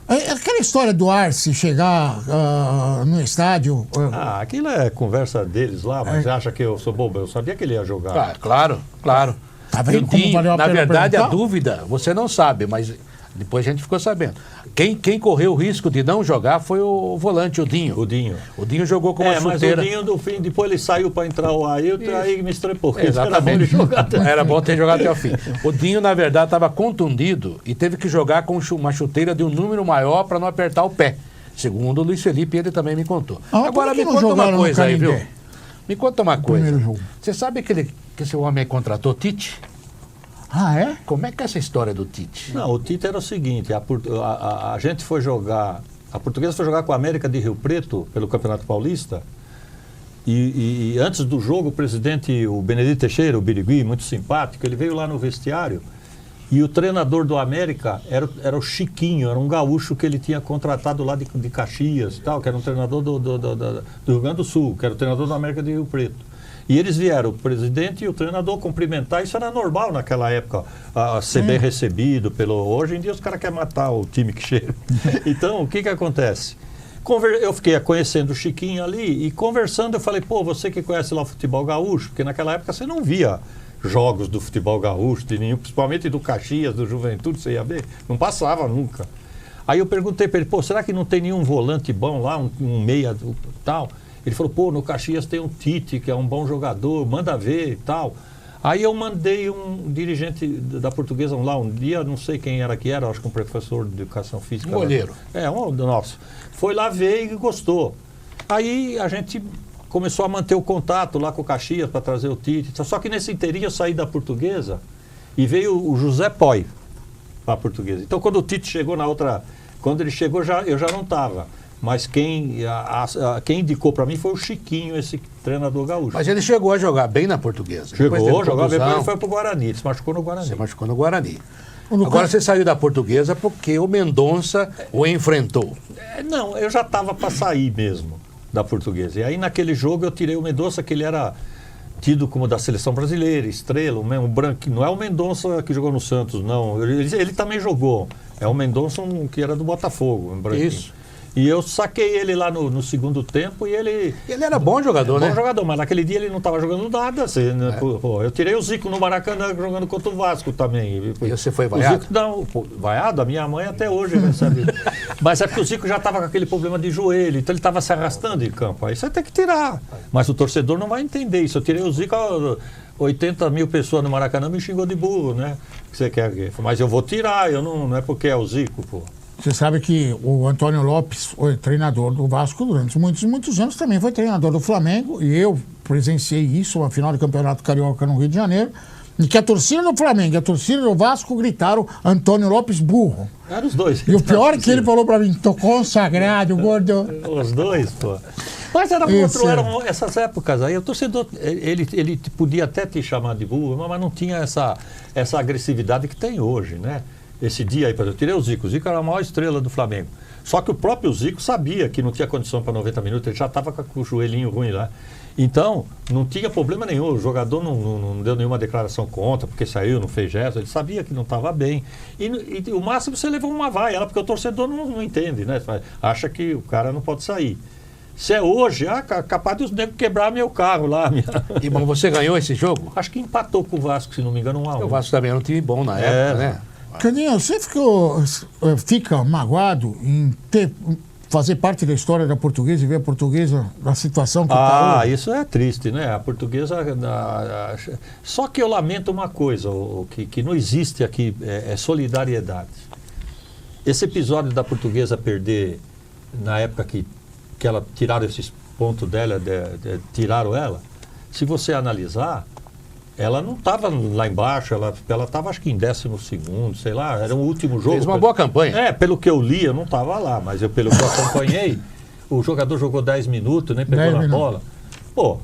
Aquela história do Arce chegar no estádio... Aquilo é conversa deles lá, mas acha que eu sou bobo? Eu sabia que ele ia jogar. Claro. Tá vendo como valeu a na pena verdade, perguntar? a dúvida, você não sabe, mas depois a gente ficou sabendo. Quem correu o risco de não jogar foi o volante, o Dinho. O Dinho jogou com uma chuteira. Mas o Dinho, do fim, depois ele saiu para entrar o Ailton, aí me estrepou. Exatamente. Era bom ter jogado até o fim. O Dinho, na verdade, estava contundido e teve que jogar com uma chuteira de um número maior para não apertar o pé. Segundo o Luiz Felipe, ele também me contou. Agora me não conta uma jogaram coisa no aí, viu? Canindé? Me conta uma primeiro coisa. jogo. Você sabe que esse homem aí contratou Tite? Ah, é? Como é que é essa história do Tite? Não, o Tite era o seguinte, a gente foi jogar, a Portuguesa foi jogar com a América de Rio Preto pelo Campeonato Paulista e antes do jogo o presidente, o Benedito Teixeira, o Birigui, muito simpático, ele veio lá no vestiário e o treinador do América era o Chiquinho, era um gaúcho que ele tinha contratado lá de Caxias, tal, que era um treinador do Rio Grande do Sul, que era o treinador da América de Rio Preto. E eles vieram, o presidente e o treinador, cumprimentar. Isso era normal naquela época, ser bem recebido pelo... Hoje em dia os caras querem matar o time que chega. Então, o que acontece? Eu fiquei conhecendo o Chiquinho ali e conversando, eu falei, pô, você que conhece lá o futebol gaúcho, porque naquela época você não via jogos do futebol gaúcho, de nenhum, principalmente do Caxias, do Juventude, você ia ver, não passava nunca. Aí eu perguntei para ele, pô, será que não tem nenhum volante bom lá, um meia tal? Ele falou, pô, no Caxias tem um Tite, que é um bom jogador, manda ver e tal. Aí eu mandei um dirigente da Portuguesa lá um dia, não sei quem era que era, acho que um professor de educação física. Um goleiro. Um do nosso. Foi lá ver e gostou. Aí a gente começou a manter o contato lá com o Caxias para trazer o Tite. Só que nesse inteirinho eu saí da Portuguesa e veio o José Poi para a Portuguesa. Então quando o Tite chegou quando ele chegou eu já não estava. Mas quem indicou para mim foi o Chiquinho, esse treinador gaúcho. Mas ele chegou a jogar bem na Portuguesa. Jogou bem, depois ele foi pro Guarani, ele se machucou no Guarani. Se machucou no Guarani. Agora você saiu da Portuguesa porque o Mendonça o enfrentou. Não, eu já estava para sair mesmo da Portuguesa. E aí naquele jogo eu tirei o Mendonça, que ele era tido como da seleção brasileira, estrela, um branco. Não é o Mendonça que jogou no Santos, não. Ele também jogou. É o Mendonça que era do Botafogo, um branquinho. Isso. E eu saquei ele lá no segundo tempo e ele... Ele era bom jogador, né? Bom jogador, mas naquele dia ele não estava jogando nada. Pô, eu tirei o Zico no Maracanã jogando contra o Vasco também. E você foi vaiado? O Zico, não, vaiado, a minha mãe até hoje recebe. Mas é porque o Zico já estava com aquele problema de joelho, então ele estava se arrastando em campo. Aí você tem que tirar. Mas o torcedor não vai entender isso. Eu tirei o Zico, 80 mil pessoas no Maracanã me xingou de burro, né? Que você quer? Mas eu vou tirar, não é porque é o Zico, pô. Você sabe que o Antônio Lopes foi treinador do Vasco durante muitos anos, também foi treinador do Flamengo, e eu presenciei isso, uma final do Campeonato Carioca no Rio de Janeiro, e que a torcida do Flamengo e a torcida do Vasco gritaram Antônio Lopes burro. Eram os dois. E o pior é que ele falou pra mim, tô consagrado, gordo. Os dois, pô. Mas eram essas épocas aí. O torcedor, ele podia até te chamar de burro, mas não tinha essa agressividade que tem hoje, né? Esse dia aí, eu tirei o Zico. O Zico era a maior estrela do Flamengo. Só que o próprio Zico sabia que não tinha condição para 90 minutos, ele já estava com o joelhinho ruim lá. Então, não tinha problema nenhum. O jogador não deu nenhuma declaração contra, porque saiu, não fez gesto, ele sabia que não estava bem. E o máximo você levou uma vaia, porque o torcedor não entende, né? Acha que o cara não pode sair. Se é hoje, capaz dos negros quebrar meu carro lá. E bom, você ganhou esse jogo? Acho que empatou com o Vasco, se não me engano, 1-1. O Vasco também era um time bom na época, né? Caninho, você fica magoado em fazer parte da história da Portuguesa e ver a Portuguesa na situação que está hoje? Isso é triste, né? A Portuguesa... Só que eu lamento uma coisa, que não existe aqui, é solidariedade. Esse episódio da Portuguesa perder, na época que ela tiraram esses pontos dela, tiraram ela, se você analisar, ela não estava lá embaixo, ela estava acho que em 12º, sei lá, era o último jogo. Fez uma boa campanha. Pelo que eu li, eu não estava lá, mas pelo que eu acompanhei, o jogador jogou 10 minutos, nem pegou na bola. Pô,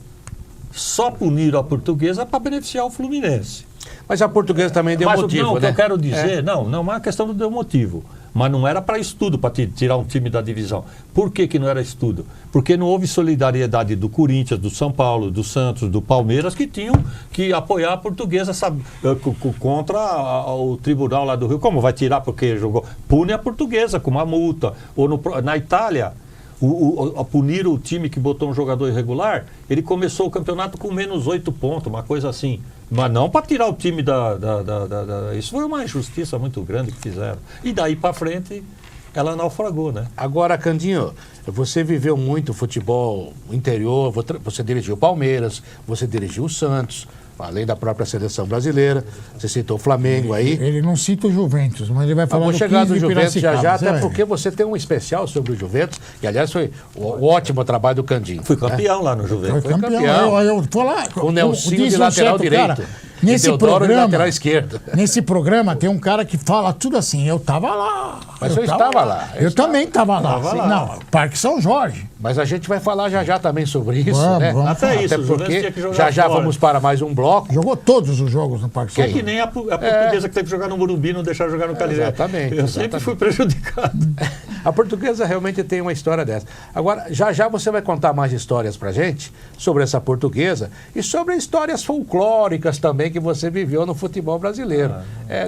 só puniram a Portuguesa para beneficiar o Fluminense. Mas a Portuguesa também deu motivo, não, né? O que eu quero dizer, não é uma questão do deu motivo. Mas não era para estudo, para tirar um time da divisão. Por que não era estudo? Porque não houve solidariedade do Corinthians, do São Paulo, do Santos, do Palmeiras, que tinham que apoiar a Portuguesa contra o tribunal lá do Rio. Como vai tirar porque jogou? Pune a Portuguesa com uma multa. Ou na Itália, a punir o time que botou um jogador irregular, ele começou o campeonato com menos 8 pontos, uma coisa assim. Mas não para tirar o time Isso foi uma injustiça muito grande que fizeram. E daí para frente, ela naufragou, né? Agora, Candinho, você viveu muito futebol interior, você dirigiu o Palmeiras, você dirigiu o Santos, além da própria seleção brasileira, você citou o Flamengo aí. Ele não cita o Juventus, mas ele vai falar vou do chegar do 15 de Juventus já, Piracicaba, até porque você tem um especial sobre o Juventus, que aliás foi o ótimo trabalho do Candinho. Fui campeão lá no Juventus. Foi campeão. Eu tô lá. O Nelsinho de lateral direito. Cara, nesse Deodoro de programa, lateral esquerdo. Nesse programa tem um cara que fala tudo assim, eu tava lá. Mas eu estava lá. Eu também estava lá. Não, Parque São Jorge. Mas a gente vai falar já também sobre isso, Vamos, né? vamos Até isso, porque já vamos para mais um bloco. Jogou todos os jogos no Parque São É Jorge. que nem a Portuguesa que teve que jogar no Morumbi, não deixar jogar no Canindé. Exatamente. Eu sempre fui prejudicado. A Portuguesa realmente tem uma história dessa. Agora, já você vai contar mais histórias pra gente sobre essa Portuguesa e sobre histórias folclóricas também que você viveu no futebol brasileiro.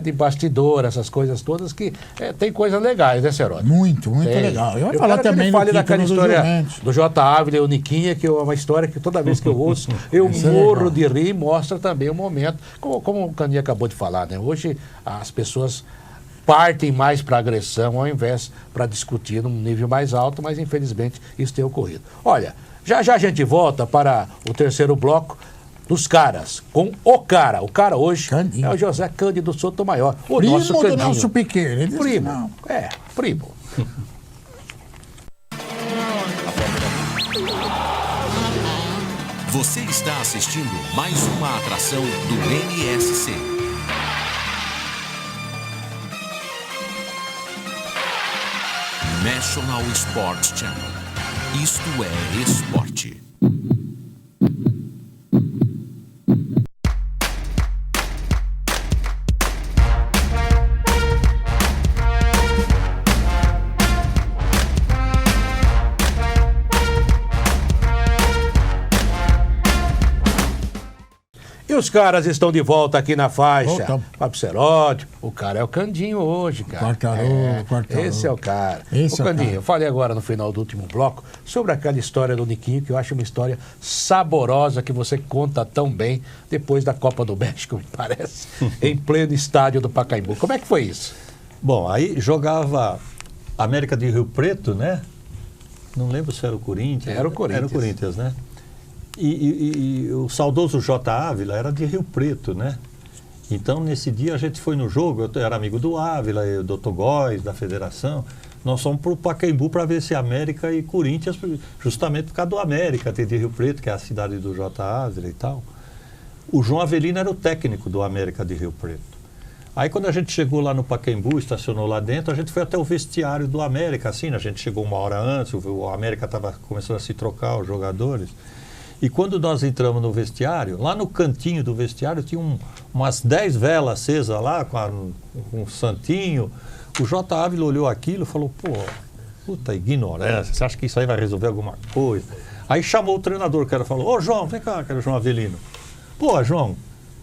De bastidor, essas coisas todas que tem coisas legais, né, Seródio? Muito legal. Eu vou falar quero que também ele fale do daquela título do história Juventus. do J. Ávila e o Niquinha, que é uma história que toda vez que eu ouço, eu morro de rir e mostra também o momento. Como o Candinho acabou de falar, né? Hoje as pessoas partem mais para agressão ao invés para discutir num nível mais alto, mas infelizmente isso tem ocorrido. Olha, já a gente volta para o terceiro bloco dos caras, com o cara. O cara hoje Candinho. é o José Cândido Sotomayor, o Primo nosso do Candinho. Nelson Piqueira. Ele disse que Primo, não. primo. Você está assistindo mais uma atração do NSC. National Sports Channel. Isto é esporte. E os caras estão de volta aqui na faixa. Voltamos. Fábio Seródio, o cara é o Candinho hoje, cara. Quartarolo. Esse é o cara. Esse é o Candinho, cara. eu falei agora no final do último bloco sobre aquela história do Niquinho, que eu acho uma história saborosa que você conta tão bem depois da Copa do México, me parece, em pleno estádio do Pacaembu. Como é que foi isso? Bom, aí jogava América de Rio Preto, né? Não lembro se era o Corinthians. Era o Corinthians. Era o Corinthians, né? E o saudoso J. Ávila era de Rio Preto, né? Então, nesse dia, a gente foi no jogo, eu era amigo do Ávila, e do Dr. Góes, da federação. Nós fomos para o Pacaembu para ver se América e Corinthians, justamente por causa do América, tem de Rio Preto, que é a cidade do J. Ávila e tal. O João Avelino era o técnico do América de Rio Preto. Aí, quando a gente chegou lá no Pacaembu, estacionou lá dentro, a gente foi até o vestiário do América, assim, a gente chegou uma hora antes, o América estava começando a se trocar, os jogadores. E quando nós entramos no vestiário, lá no cantinho do vestiário tinha umas 10 velas acesas lá, com um santinho. O J. Ávila olhou aquilo e falou, pô, puta ignorância, você acha que isso aí vai resolver alguma coisa? Aí chamou o treinador, que era, falou, ô João, vem cá, que era o João Avelino. Pô, João,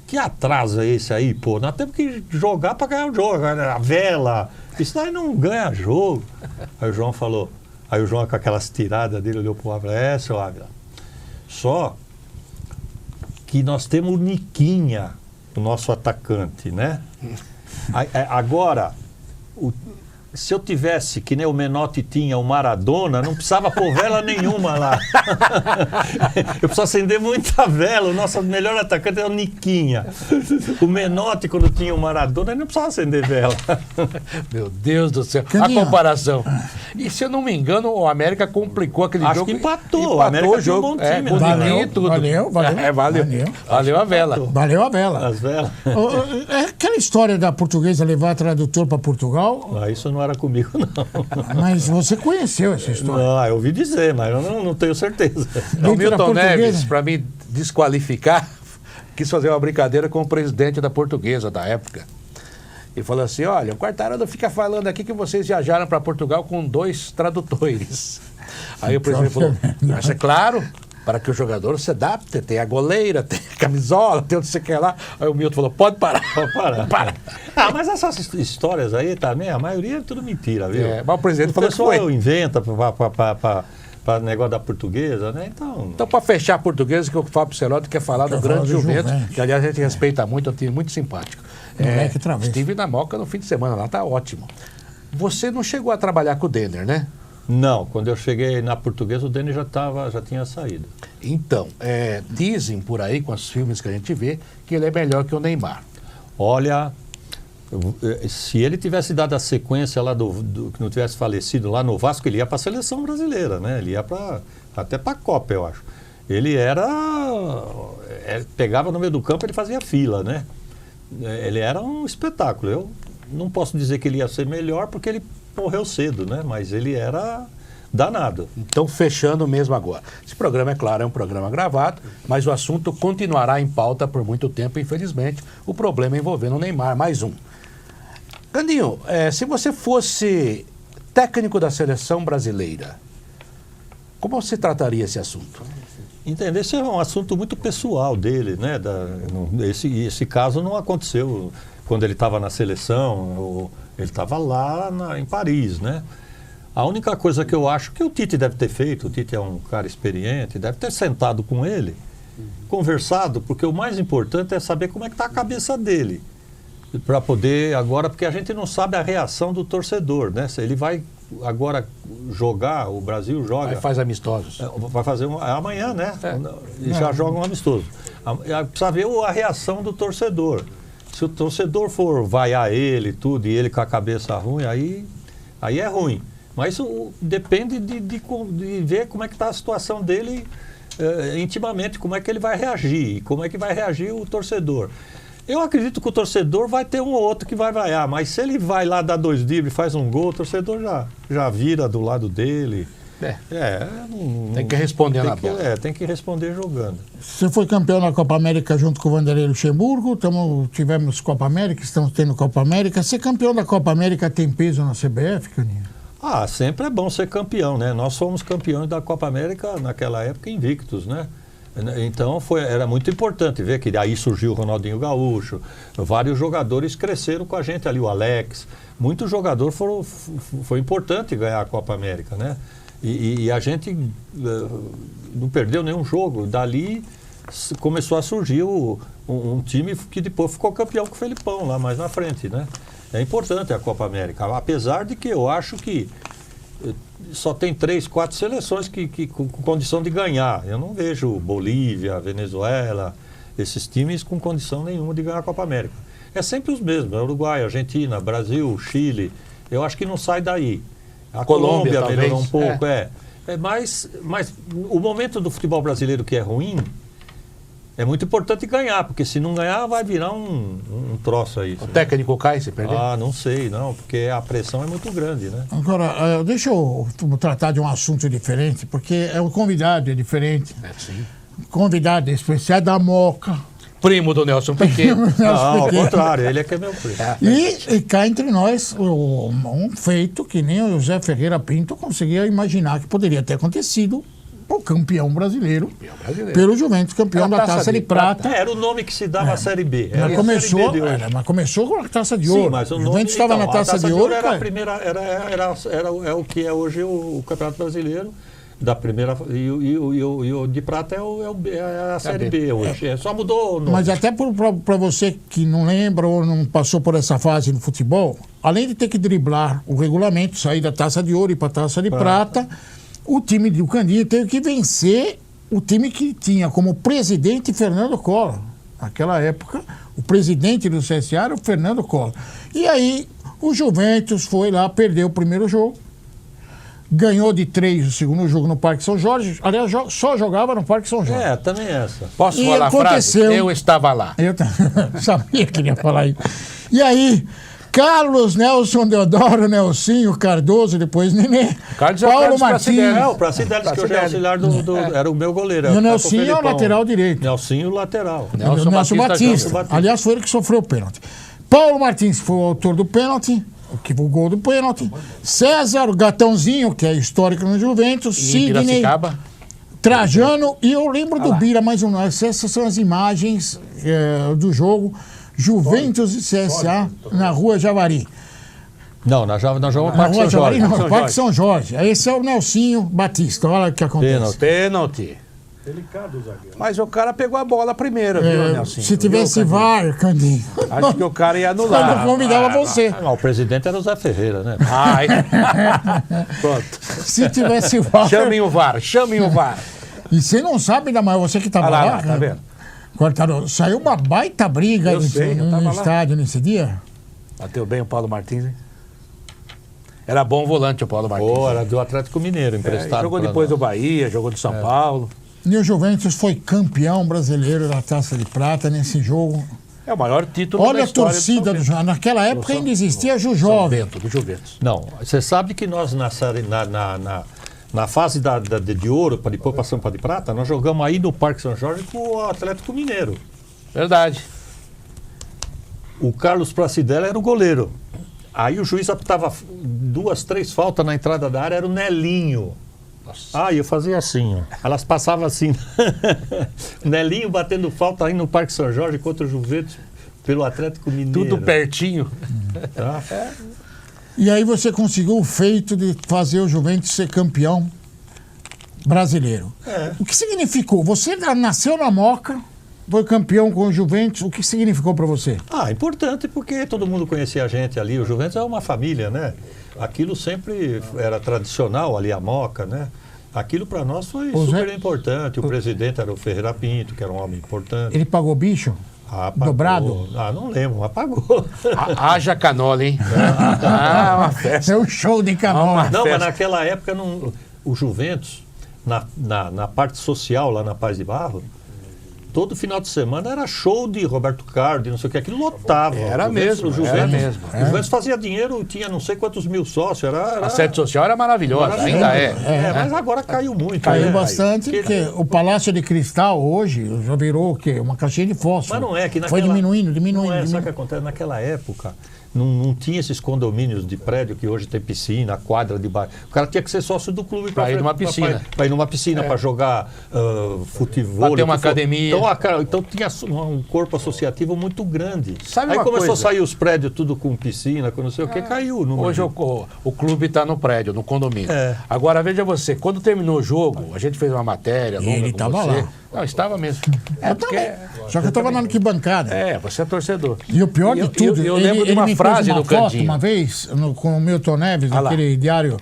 que atraso é esse aí, pô? Nós temos que jogar para ganhar o jogo, a vela, isso aí não ganha jogo. Aí o João falou, aí o João com aquelas tiradas dele olhou pro Ávila, seu Ávila, só que nós temos o Niquinha, o nosso atacante, né? Agora, se eu tivesse, que nem o Menotti tinha, o Maradona, não precisava pôr vela nenhuma lá. Eu preciso acender muita vela. O nosso melhor atacante é o Niquinha. O Menotti, quando tinha o Maradona, ele não precisava acender vela. Meu Deus do céu. Caninha. A comparação. E se eu não me engano, o América complicou aquele Acho jogo. que empatou. O América o jogo. tinha um bom time, com né? o Niquinha e tudo. Valeu. Valeu a vela. Valeu a vela. As velas. É aquela história da portuguesa levar tradutor para Portugal, Ah, isso não era comigo, não. mas você conheceu essa história. Não, eu ouvi dizer, mas eu não tenho certeza. Então, Dentro da Milton portuguesa. Neves, para me desqualificar, quis fazer uma brincadeira com o presidente da Portuguesa da época. E falou assim, olha, o Quartarolo fica falando aqui que vocês viajaram para Portugal com 2 tradutores. Aí o presidente falou, mas é claro, para que o jogador se adapte, tem a goleira, tem a camisola, tem o não sei o que lá. Aí o Milton falou, pode parar. Pode parar. Para. Ah, mas essas histórias aí também, a maioria é tudo mentira, viu? É, mas o presidente falou que pessoal foi. inventa para negócio da portuguesa, né? Então, para fechar a Portuguesa, que o Fábio Cerotti quer falar do Quer grande falar do Juventus, Juventus. que aliás a gente respeita muito, é um time muito simpático. Moleque travesso. Estive na Moca no fim de semana, lá tá ótimo. Você não chegou a trabalhar com o Denner, né? Não, quando eu cheguei na Portuguesa, o Denis já tinha saído. Então, dizem por aí, com os filmes que a gente vê, que ele é melhor que o Neymar. Olha, se ele tivesse dado a sequência lá que não tivesse falecido lá no Vasco, ele ia para a seleção brasileira, né? Ele ia até para a Copa, eu acho. Ele pegava no meio do campo, ele fazia fila, né? Ele era um espetáculo. Eu não posso dizer que ele ia ser melhor porque ele morreu cedo, né? Mas ele era danado. Então, fechando mesmo agora. Esse programa, é claro, é um programa gravado, mas o assunto continuará em pauta por muito tempo, infelizmente. O problema envolvendo o Neymar, mais um. Candinho, se você fosse técnico da seleção brasileira, como você trataria esse assunto? Entender, esse é um assunto muito pessoal dele, né? Esse caso não aconteceu quando ele estava na seleção, ele estava lá em Paris, né? A única coisa que eu acho que o Tite deve ter feito, o Tite é um cara experiente, deve ter sentado com ele, conversado, porque o mais importante é saber como é que está a cabeça dele, para poder agora, porque a gente não sabe a reação do torcedor, né? Se ele vai agora jogar, o Brasil joga... Aí faz amistosos. Vai fazer amanhã, né? E já joga um amistoso. Precisa ver a reação do torcedor. Se o torcedor for vaiar ele tudo e ele com a cabeça ruim, aí é ruim. Mas isso depende de ver como é que está a situação dele intimamente, como é que ele vai reagir, como é que vai reagir o torcedor. Eu acredito que o torcedor vai ter um ou outro que vai vaiar, mas se ele vai lá dar 2 dribles e faz um gol, o torcedor já vira do lado dele. Tem que responder na bola. Tem que responder jogando. Você foi campeão na Copa América junto com o Vanderlei Luxemburgo, tivemos Copa América, estamos tendo Copa América. Ser campeão da Copa América tem peso na CBF, Caninha? Sempre é bom ser campeão, né? Nós fomos campeões da Copa América naquela época invictos, né? Então era muito importante ver que aí surgiu o Ronaldinho Gaúcho, vários jogadores cresceram com a gente ali, o Alex, muitos jogadores foi importante ganhar a Copa América, né? E a gente não perdeu nenhum jogo, dali começou a surgir um time que depois ficou campeão com o Felipão lá mais na frente, né? É importante a Copa América, apesar de que eu acho que só tem 3, 4 seleções com condição de ganhar. Eu não vejo Bolívia, Venezuela, esses times com condição nenhuma de ganhar a Copa América. é sempre os mesmos. É Uruguai, Argentina, Brasil, Chile. Eu acho que não sai daí. A Colômbia melhorou talvez, um pouco, mas o momento do futebol brasileiro que é ruim, é muito importante ganhar, porque se não ganhar vai virar um troço aí. O técnico cai se perder? Ah, não sei, não, porque a pressão é muito grande, né? Agora, deixa eu tratar de um assunto diferente, porque o convidado é diferente. Sim. Convidado especial da Moca. Primo do Nelson Pequeno. Não, ao contrário, ele é que é meu primo. E cá entre nós, um feito que nem o José Ferreira Pinto conseguia imaginar que poderia ter acontecido. O campeão brasileiro, pelo Juventus, campeão da Taça de Prata. Era o nome que se dava à Série B. Mas começou com a Taça de Ouro. Sim, mas o Juventus estava na Taça de Ouro. Era a primeira, é o que é hoje o Campeonato Brasileiro. Da primeira, e o de prata é a Série B hoje. Só mudou o nome. Mas até para você que não lembra ou não passou por essa fase no futebol, além de ter que driblar o regulamento, sair da Taça de Ouro e para a Taça de Prata, o time do Candinho teve que vencer o time que tinha como presidente Fernando Collor. Naquela época, o presidente do CSA era o Fernando Collor. E aí, o Juventus foi lá, perdeu o primeiro jogo, ganhou de 3 o segundo jogo no Parque São Jorge. Aliás, só jogava no Parque São Jorge. Também essa. Posso E falar a frase? aconteceu- Eu estava lá. Eu sabia que ele ia falar isso. E aí, Carlos Nelson Deodoro, Nelsinho Cardoso, depois Nenê, Carlos é o Paulo Carlos Martins. Pracidelli. O Pracidelis, que hoje é auxiliar era o meu goleiro. E o era Nelsinho é o Felipão. lateral direito. Nelsinho, lateral. Nelson Nelson Batista. Batista. Aliás, foi ele que sofreu o pênalti. Paulo Martins foi o autor do pênalti, o gol do pênalti. César, o Gatãozinho, que é histórico no Juventus. Em Sidney, Piracicaba. Trajano. E eu lembro do Bira, mais um. Essas são as imagens do jogo Juventus e CSA na Rua Javari. Não, nós jogamos no Na Parque Rua São Javari, Jorge. não, Parque São Jorge. Esse é o Nelsinho Batista. Olha o que acontece. Pênalti. Delicado, zagueiro. Mas o cara pegou a bola primeiro, viu, Nelson? Se tivesse VAR, Candinho, Acho que o cara ia eu anular. convidava você. O presidente era o Zé Ferreira, né? Ai. Pronto. Se tivesse VAR. Chamem o VAR, chamem o VAR. E você não sabe, ainda mais você que estava Olha lá, lá. tá cara. vendo? Quartarolo, saiu uma baita briga Eu sei, eu no tava lá. estádio nesse dia. Bateu bem o Paulo Martins, hein? Era bom volante o Paulo Martins. Pô, era do Atlético Mineiro, emprestado. Jogou pra depois do nós. Bahia, jogou do São Paulo. E o Juventus foi campeão brasileiro da Taça de Prata nesse jogo. É o maior título Olha da a história torcida do São Bento. Juventus. Naquela época ainda existia São Jujovem. Bento, do Juventus. Não, você sabe que nós na fase de ouro, para depois passamos para de prata, nós jogamos aí no Parque São Jorge com o Atlético Mineiro. Verdade. O Carlos Pracidelli era o goleiro. Aí o juiz apitava 2, 3 faltas na entrada da área, era o Nelinho. Ah, eu fazia assim, ó. Elas passavam assim. Nelinho batendo falta aí no Parque São Jorge contra o Juventus pelo Atlético Mineiro. Tudo pertinho. Tá? E aí você conseguiu o feito de fazer o Juventus ser campeão brasileiro. O que significou? Você nasceu na Moca, foi campeão com o Juventus. O que significou para você? Ah, importante porque todo mundo conhecia a gente ali. O Juventus é uma família, né? Aquilo sempre era tradicional ali, a Moca, né? Aquilo para nós foi super importante. O presidente era o Ferreira Pinto, que era um homem importante. Ele pagou bicho? Ah, pagou. Dobrado? Ah, não lembro, mas pagou. Haja canola, hein? Uma festa. É um show de canoa. Não, festa. mas naquela época o Juventus, na parte social lá na Paz de Barro, todo final de semana era show de Roberto Carlos, de não sei o que, aquilo lotava. Era O mesmo, Juventus, era mesmo. O Juventus fazia dinheiro, tinha não sei quantos mil sócios. Era A sede social era maravilhosa, maravilhoso. ainda é. Mas agora caiu muito. Caiu né? bastante, porque o Palácio de Cristal hoje já virou o quê? Uma caixinha de fósforo. Mas não é que Foi diminuindo. Não é, sabe o que acontece? Naquela época, não tinha esses condomínios de prédio que hoje tem piscina, quadra de bairro. O cara tinha que ser sócio do clube Pra ir numa piscina. Para ir numa piscina, para jogar futebol. Pra ter uma academia. Então tinha um corpo associativo muito grande. Sabe Aí uma começou coisa? a sair os prédios tudo com piscina, com não sei o que, caiu. Hoje o clube está no prédio, no condomínio. É. Agora, veja você, quando terminou o jogo, a gente fez uma matéria longa Ele com tava você. lá. Não, estava mesmo. Eu também. Só que eu estava na arquibancada. Você é torcedor. E o pior de tudo, eu lembro de uma me frase fez uma do foto Candinho. uma vez com o Milton Neves, Ah lá. aquele diário.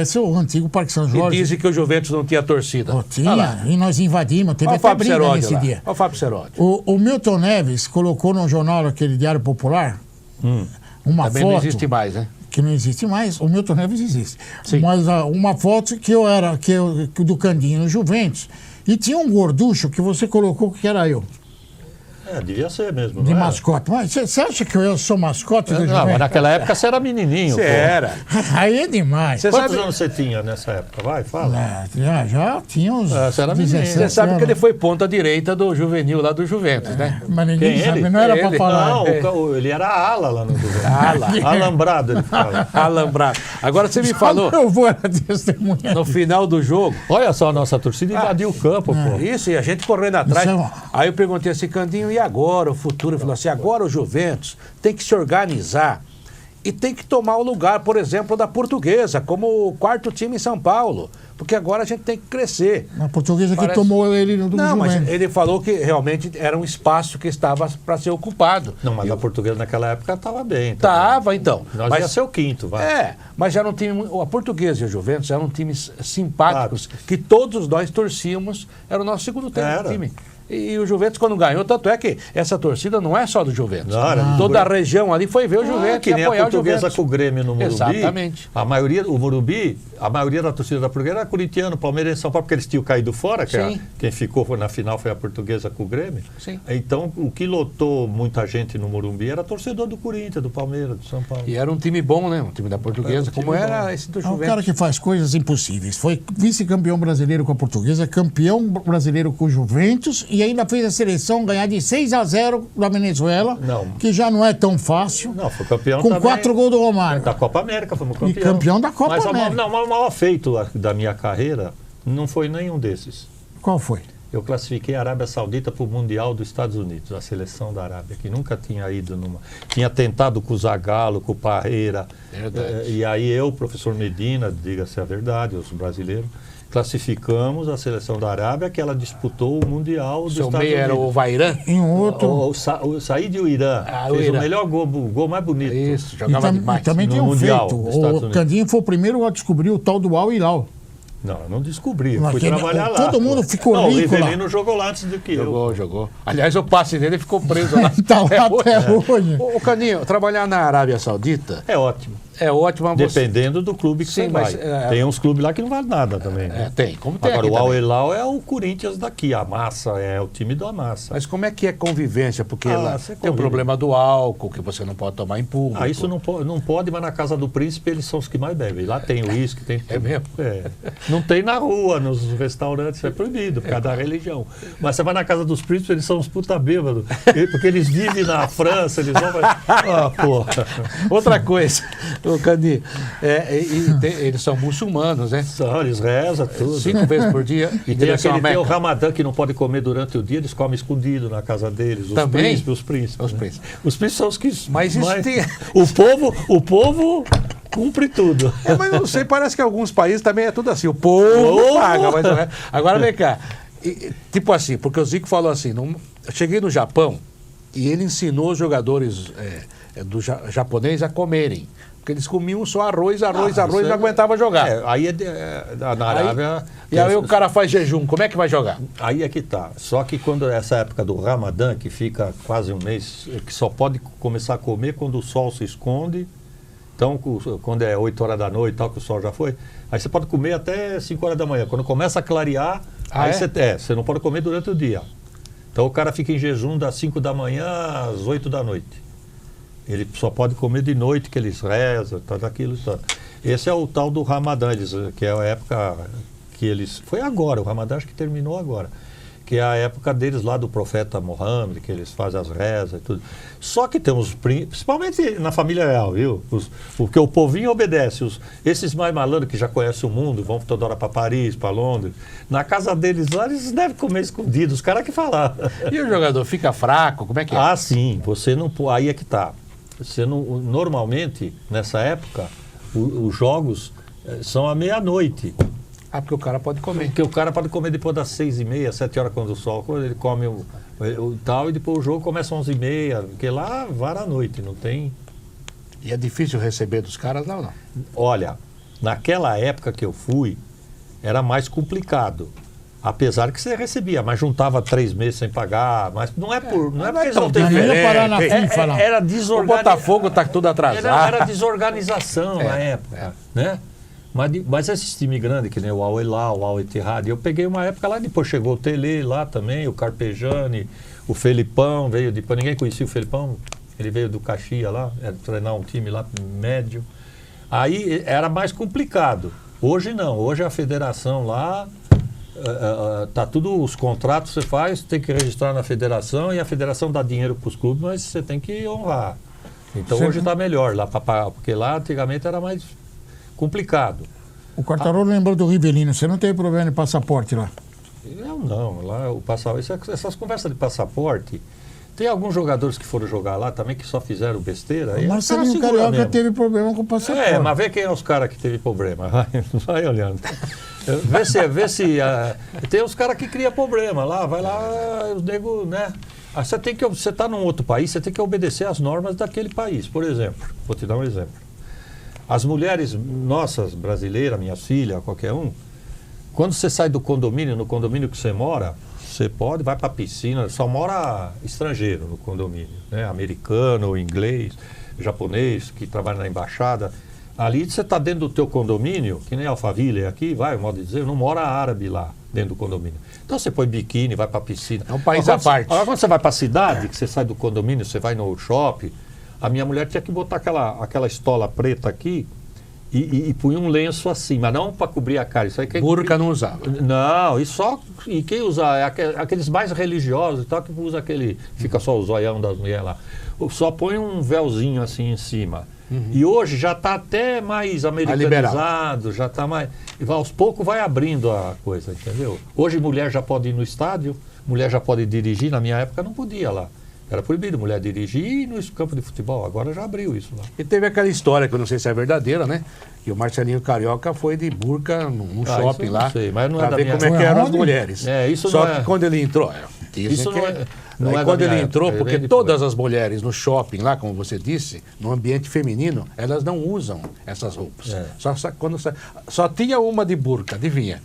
Esse é o antigo Parque São E Jorge. dizem que o Juventus não tinha torcida. Pô, Olha tinha, lá. e nós invadimos, teve Olha o até Fábio briga Seródio nesse lá. dia. Olha o Fábio Seródio. O Milton Neves colocou no jornal, aquele Diário Popular, uma Também foto. não existe mais, né? Que não existe mais, o Milton Neves existe. Sim. Mas uma foto que eu era do Candinho no Juventus, e tinha um gorducho que você colocou que era eu, Devia ser mesmo. de não é? mascote. Mas você acha que eu sou mascote do Não, mas Juventus? naquela época você era menininho. Você pô. era. Aí é demais. Você Quantos sabe- anos você tinha nessa época? Vai, fala. Já tinha uns Você era menino. 17 Você sabe que ele anos. foi ponta direita do juvenil lá do Juventus, né? Mas ninguém Quem, sabe, ele? não era pra Ele? falar. Não, ele era ala lá no Juventus. Ala. Alambrado, ele fala. Alambrado. Agora você me Só falou, meu avô era testemunha. no final do jogo, Olha só, a nossa torcida invadiu o campo, pô. isso, e a gente correndo atrás. Isso é- Aí eu perguntei assim, Candinho, e agora o futuro? Ele falou assim, agora o Juventus tem que se organizar e tem que tomar o lugar, por exemplo, da Portuguesa, como o quarto time em São Paulo. Porque agora a gente tem que crescer. A portuguesa que Parece- tomou ele do Não, mas Juventus. ele falou que realmente era um espaço que estava para ser ocupado. Não, mas a portuguesa naquela época estava bem. Tava, então. Nós ia ser o quinto, vai. Mas já não time. A Portuguesa e o Juventus eram times simpáticos, que todos nós torcíamos, era o nosso segundo Era. time. E o Juventus, quando ganhou, tanto é que essa torcida não é só do Juventus. Não, era do Toda a Grêmio. região ali foi ver o Juventus que e nem a apoiar o portuguesa Juventus. com o Grêmio no Morumbi. Exatamente. A maioria da torcida da portuguesa era corintiano, Palmeiras e São Paulo, porque eles tinham caído fora, que Sim. quem ficou na final foi a portuguesa com o Grêmio. Sim. Então, o que lotou muita gente no Morumbi era torcedor do Corinthians, do Palmeiras, do São Paulo. E era um time bom, né? Um time da Portuguesa, Era um time como era bom. esse do É um Juventus. cara que faz coisas impossíveis. Foi vice-campeão brasileiro com a Portuguesa, campeão brasileiro com o Juventus e ainda fez a seleção ganhar de 6-0 da Venezuela, Não. que já não é tão fácil. Não, foi campeão Com também. 4 gols do Romário. Da Copa América, fomos campeão. campeão da Copa Mas América. o maior feito da minha carreira não foi nenhum desses. Qual foi? Eu classifiquei a Arábia Saudita para o Mundial dos Estados Unidos, a seleção da Arábia, que nunca tinha ido numa. Tinha tentado com o Zagallo, com o Parreira. Verdade. E aí eu, professor Medina, diga-se a verdade, os brasileiros, classificamos a seleção da Arábia, que ela disputou o Mundial dos Seu Estados meio era Unidos. o Vairan. Em outro. O Said e o Irã Ah, o fez Irã. o melhor gol, o gol mais bonito. Isso, E jogava demais. também no tem um Mundial feito. dos Estados O Unidos. Candinho foi o primeiro a descobrir o tal do Al Hilal. Não, eu não descobri, eu Mas fui quem- trabalhar lá. todo mundo ficou não, rico o lá. Rivelino jogou lá antes do que eu. Jogou. Aliás, o passe dele ficou preso lá. Tá lá até hoje. Ô, Caninho, trabalhar na Arábia Saudita É ótimo. é ótimo. Mas você... Dependendo do clube que Sim, você mas, vai. Tem uns clubes lá que não vale nada também. É, Né? tem. Como tem Agora, aqui o Al também. Hilal é o Corinthians daqui, a massa, é o time da massa. Mas como é que é convivência? Porque Ah, lá você tem o convive. problema do álcool, que você não pode tomar em público. Isso não pode, mas na casa do príncipe eles são os que mais bebem. Lá tem uísque, tem tudo. É mesmo? É. Não tem na rua, nos restaurantes, é proibido, por causa da religião. Mas você vai na casa dos príncipes, eles são uns puta bêbados. Porque eles vivem na França, eles vão... Ah, porra. Outra coisa, ô Caninho, eles são muçulmanos, né? Eles rezam tudo. 5 vezes por dia. E em tem direção a tem o Meca. Ramadã que não pode comer durante o dia, eles comem escondido na casa deles. Os Também? príncipes, os príncipes. Os né? príncipes. Os príncipes são os que. Mas isso tem- O povo cumpre tudo. Mas eu não sei, parece que alguns países também é tudo assim. O povo paga, mas não é. Agora vem cá. Tipo assim, porque o Zico falou assim: eu cheguei no Japão e ele ensinou os jogadores do japonês a comerem. Porque eles comiam só arroz, isso e não aguentava jogar. Aí na Arábia. E aí o cara faz jejum, como é que vai jogar? Aí é que tá. Só que quando essa época do Ramadã, que fica quase um mês, que só pode começar a comer quando o sol se esconde. Então, quando é 8 horas da noite e tal, que o sol já foi, aí você pode comer até 5 horas da manhã. Quando começa a clarear, aí você não pode comer durante o dia. Então o cara fica em jejum das 5 da manhã às 8 da noite. Ele só pode comer de noite, que eles rezam, tudo aquilo. Tudo. Esse é o tal do Ramadã, que é a época que eles... Foi agora, o Ramadã acho que terminou agora. Que é a época deles lá do profeta Mohammed, que eles fazem as rezas e tudo. Só que tem os principalmente na família real, viu? Porque o povinho obedece. Esses mais malandros que já conhecem o mundo, vão toda hora para Paris, para Londres. Na casa deles lá, eles devem comer escondido, os caras que falar. E o jogador fica fraco, como é que é? Ah, sim, você não pode. Aí é que tá. Você não, normalmente, nessa época, os jogos são à meia-noite. Ah, porque o cara pode comer. Porque o cara pode comer depois das 6h30, 7 horas quando o sol, quando ele come o tal, e depois o jogo começa às 11h30, porque lá vara a noite, não tem... E é difícil receber dos caras, não. Olha, naquela época que eu fui, era mais complicado. Apesar que você recebia, mas juntava 3 meses sem pagar, mas não é porque eles não têm Não ia parar na FIFA, não. Era O desorganização. Botafogo tá tudo atrasado. Era desorganização na época, né? Mas esses times grandes, que nem o Al Hilal, o Al Ittihad, eu peguei uma época lá, depois chegou o Tele lá também, o Carpegiani, o Felipão veio, depois ninguém conhecia o Felipão, ele veio do Caxias lá, treinar um time lá médio. Aí era mais complicado. Hoje não, hoje a federação lá, tá tudo, os contratos você faz, tem que registrar na federação e a federação dá dinheiro para os clubes, mas você tem que honrar. Então hoje está melhor lá, porque lá antigamente era mais complicado. O Quartarolo lembrou do Rivelino, você não teve problema de passaporte lá? Eu não, lá o essas conversas de passaporte, tem alguns jogadores que foram jogar lá também que só fizeram besteira. O Marcelinho Carioca teve problema com o passaporte. Mas vê quem é os caras que teve problema, vai olhando. Vê se tem os caras que criam problema lá, vai lá, os nego, né? Você está num outro país, você tem que obedecer às normas daquele país. Por exemplo, vou te dar um exemplo. As mulheres nossas, brasileiras, minhas filhas, qualquer um, quando você sai do condomínio, no condomínio que você mora, você vai para a piscina, só mora estrangeiro no condomínio, né? Americano, inglês, japonês, que trabalha na embaixada. Ali você está dentro do teu condomínio, que nem Alphaville aqui, modo de dizer, não mora árabe lá dentro do condomínio. Então você põe biquíni, vai para a piscina. É um país à parte. Agora quando você vai para a cidade, que você sai do condomínio, você vai no shopping, a minha mulher tinha que botar aquela estola preta aqui e punha um lenço assim, mas não para cobrir a cara. Isso aí Burca não usava. Não, e quem usa, aqueles mais religiosos e tal, que usa fica só o zoião das mulheres lá. Só põe um véuzinho assim em cima. E hoje já está até mais americanizado, já está mais... E aos poucos vai abrindo a coisa, entendeu? Hoje mulher já pode ir no estádio, mulher já pode dirigir, na minha época não podia lá. Era proibido mulher dirigir e ir no campo de futebol, agora já abriu isso lá. E teve aquela história, que eu não sei se é verdadeira, né? Que o Marcelinho Carioca foi de burca num shopping isso eu lá, não sei, mas não é pra da ver minha... como é que eram as Onde? mulheres. Isso Só não que é... quando ele entrou... Isso não é... Não Aí é quando da ele minha entrou, época, porque vem todas as mulheres no shopping lá, como você disse, no ambiente feminino, elas não usam essas roupas. Só tinha uma de burca, adivinha?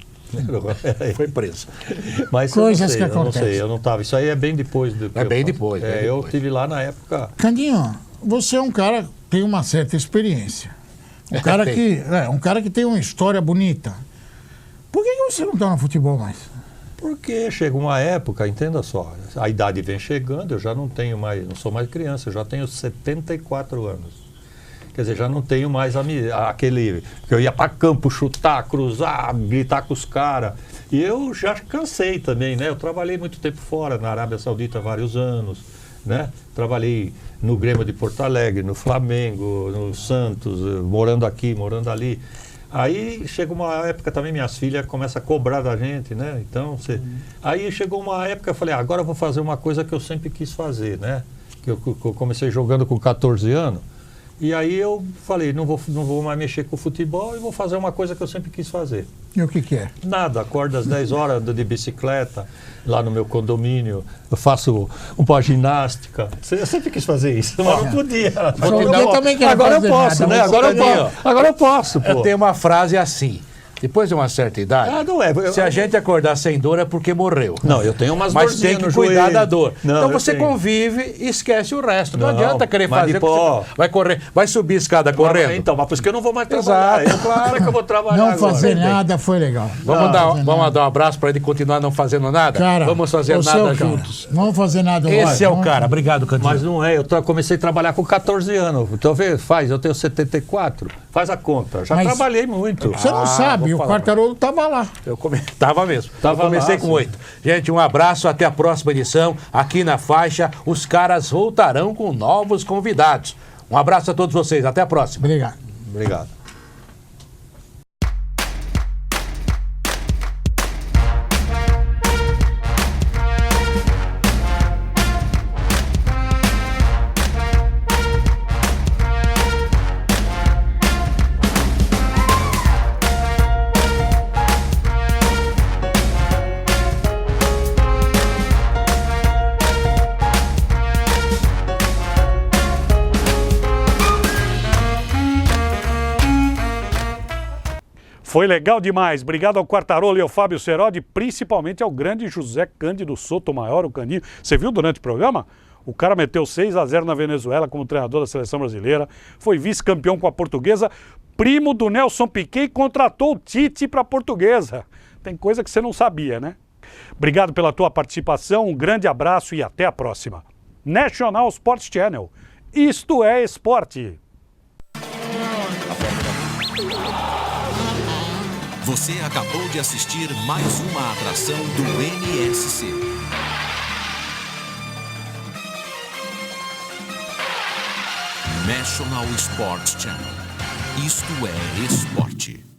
Foi preso. Mas Coisas que eu não acontecem. sei, eu não estava. Isso aí é bem depois do que É eu bem faço. depois, bem Eu depois. estive lá na época. Candinho, você é um cara que tem uma certa experiência. Um cara que tem uma história bonita. Por que você não está no futebol mais? Porque chega uma época, entenda só, a idade vem chegando, eu já não sou mais criança, eu já tenho 74 anos. Quer dizer, já não tenho mais aquele que eu ia para campo, chutar, cruzar, gritar com os caras. E eu já cansei também, né? Eu trabalhei muito tempo fora, na Arábia Saudita, vários anos, né? Trabalhei no Grêmio de Porto Alegre, no Flamengo, no Santos, morando aqui, morando ali. Aí chega uma época também, minhas filhas começam a cobrar da gente, né? Então, aí chegou uma época, eu falei, agora eu vou fazer uma coisa que eu sempre quis fazer, né? Que eu comecei jogando com 14 anos. E aí eu falei, não vou mais mexer com o futebol e vou fazer uma coisa que eu sempre quis fazer. E o que é? Nada, acordo às 10 horas, ando de bicicleta lá no meu condomínio, eu faço um pouco de ginástica. Eu sempre quis fazer isso, mas não podia. Agora eu posso, né? Agora eu posso, pô. Eu tenho uma frase assim. Depois de uma certa idade, não é. Se a gente acordar sem dor é porque morreu. Não, eu tenho umas Mas dorzinhas tem no que cuidar joelho. da dor. Não, então eu você tenho. convive e esquece o resto. Não adianta querer mas fazer. Vai correr, vai subir a escada correndo. Então, mas por isso que eu não vou mais trabalhar. Exato, claro. Como é que eu vou trabalhar Não agora? fazer nada foi legal. Vamos dar um abraço para ele continuar não fazendo nada? Cara, Vamos fazer você é o nada cara. juntos. Vamos fazer nada. Esse é o cara. Obrigado, Candinho. Mas não é, eu comecei a trabalhar com 14 anos. Então, eu tenho 74. Faz a conta. Já Mas trabalhei muito. Você não sabe, vou o falar. Quartarolo estava lá. Tava mesmo. Tava Eu comecei lá, com sim. 8. Gente, um abraço, até a próxima edição. Aqui na Faixa, os caras voltarão com novos convidados. Um abraço a todos vocês, até a próxima. Obrigado. Obrigado. Foi legal demais. Obrigado ao Quartarolo e ao Fábio Serodi, principalmente ao grande José Cândido Sotomayor, o Candinho. Você viu durante o programa? O cara meteu 6-0 na Venezuela como treinador da seleção brasileira, foi vice-campeão com a Portuguesa, primo do Nelson Piquet e contratou o Tite para a Portuguesa. Tem coisa que você não sabia, né? Obrigado pela tua participação, um grande abraço e até a próxima. National Sports Channel. Isto é esporte. Você acabou de assistir mais uma atração do NSC. National Sports Channel. Isto é esporte.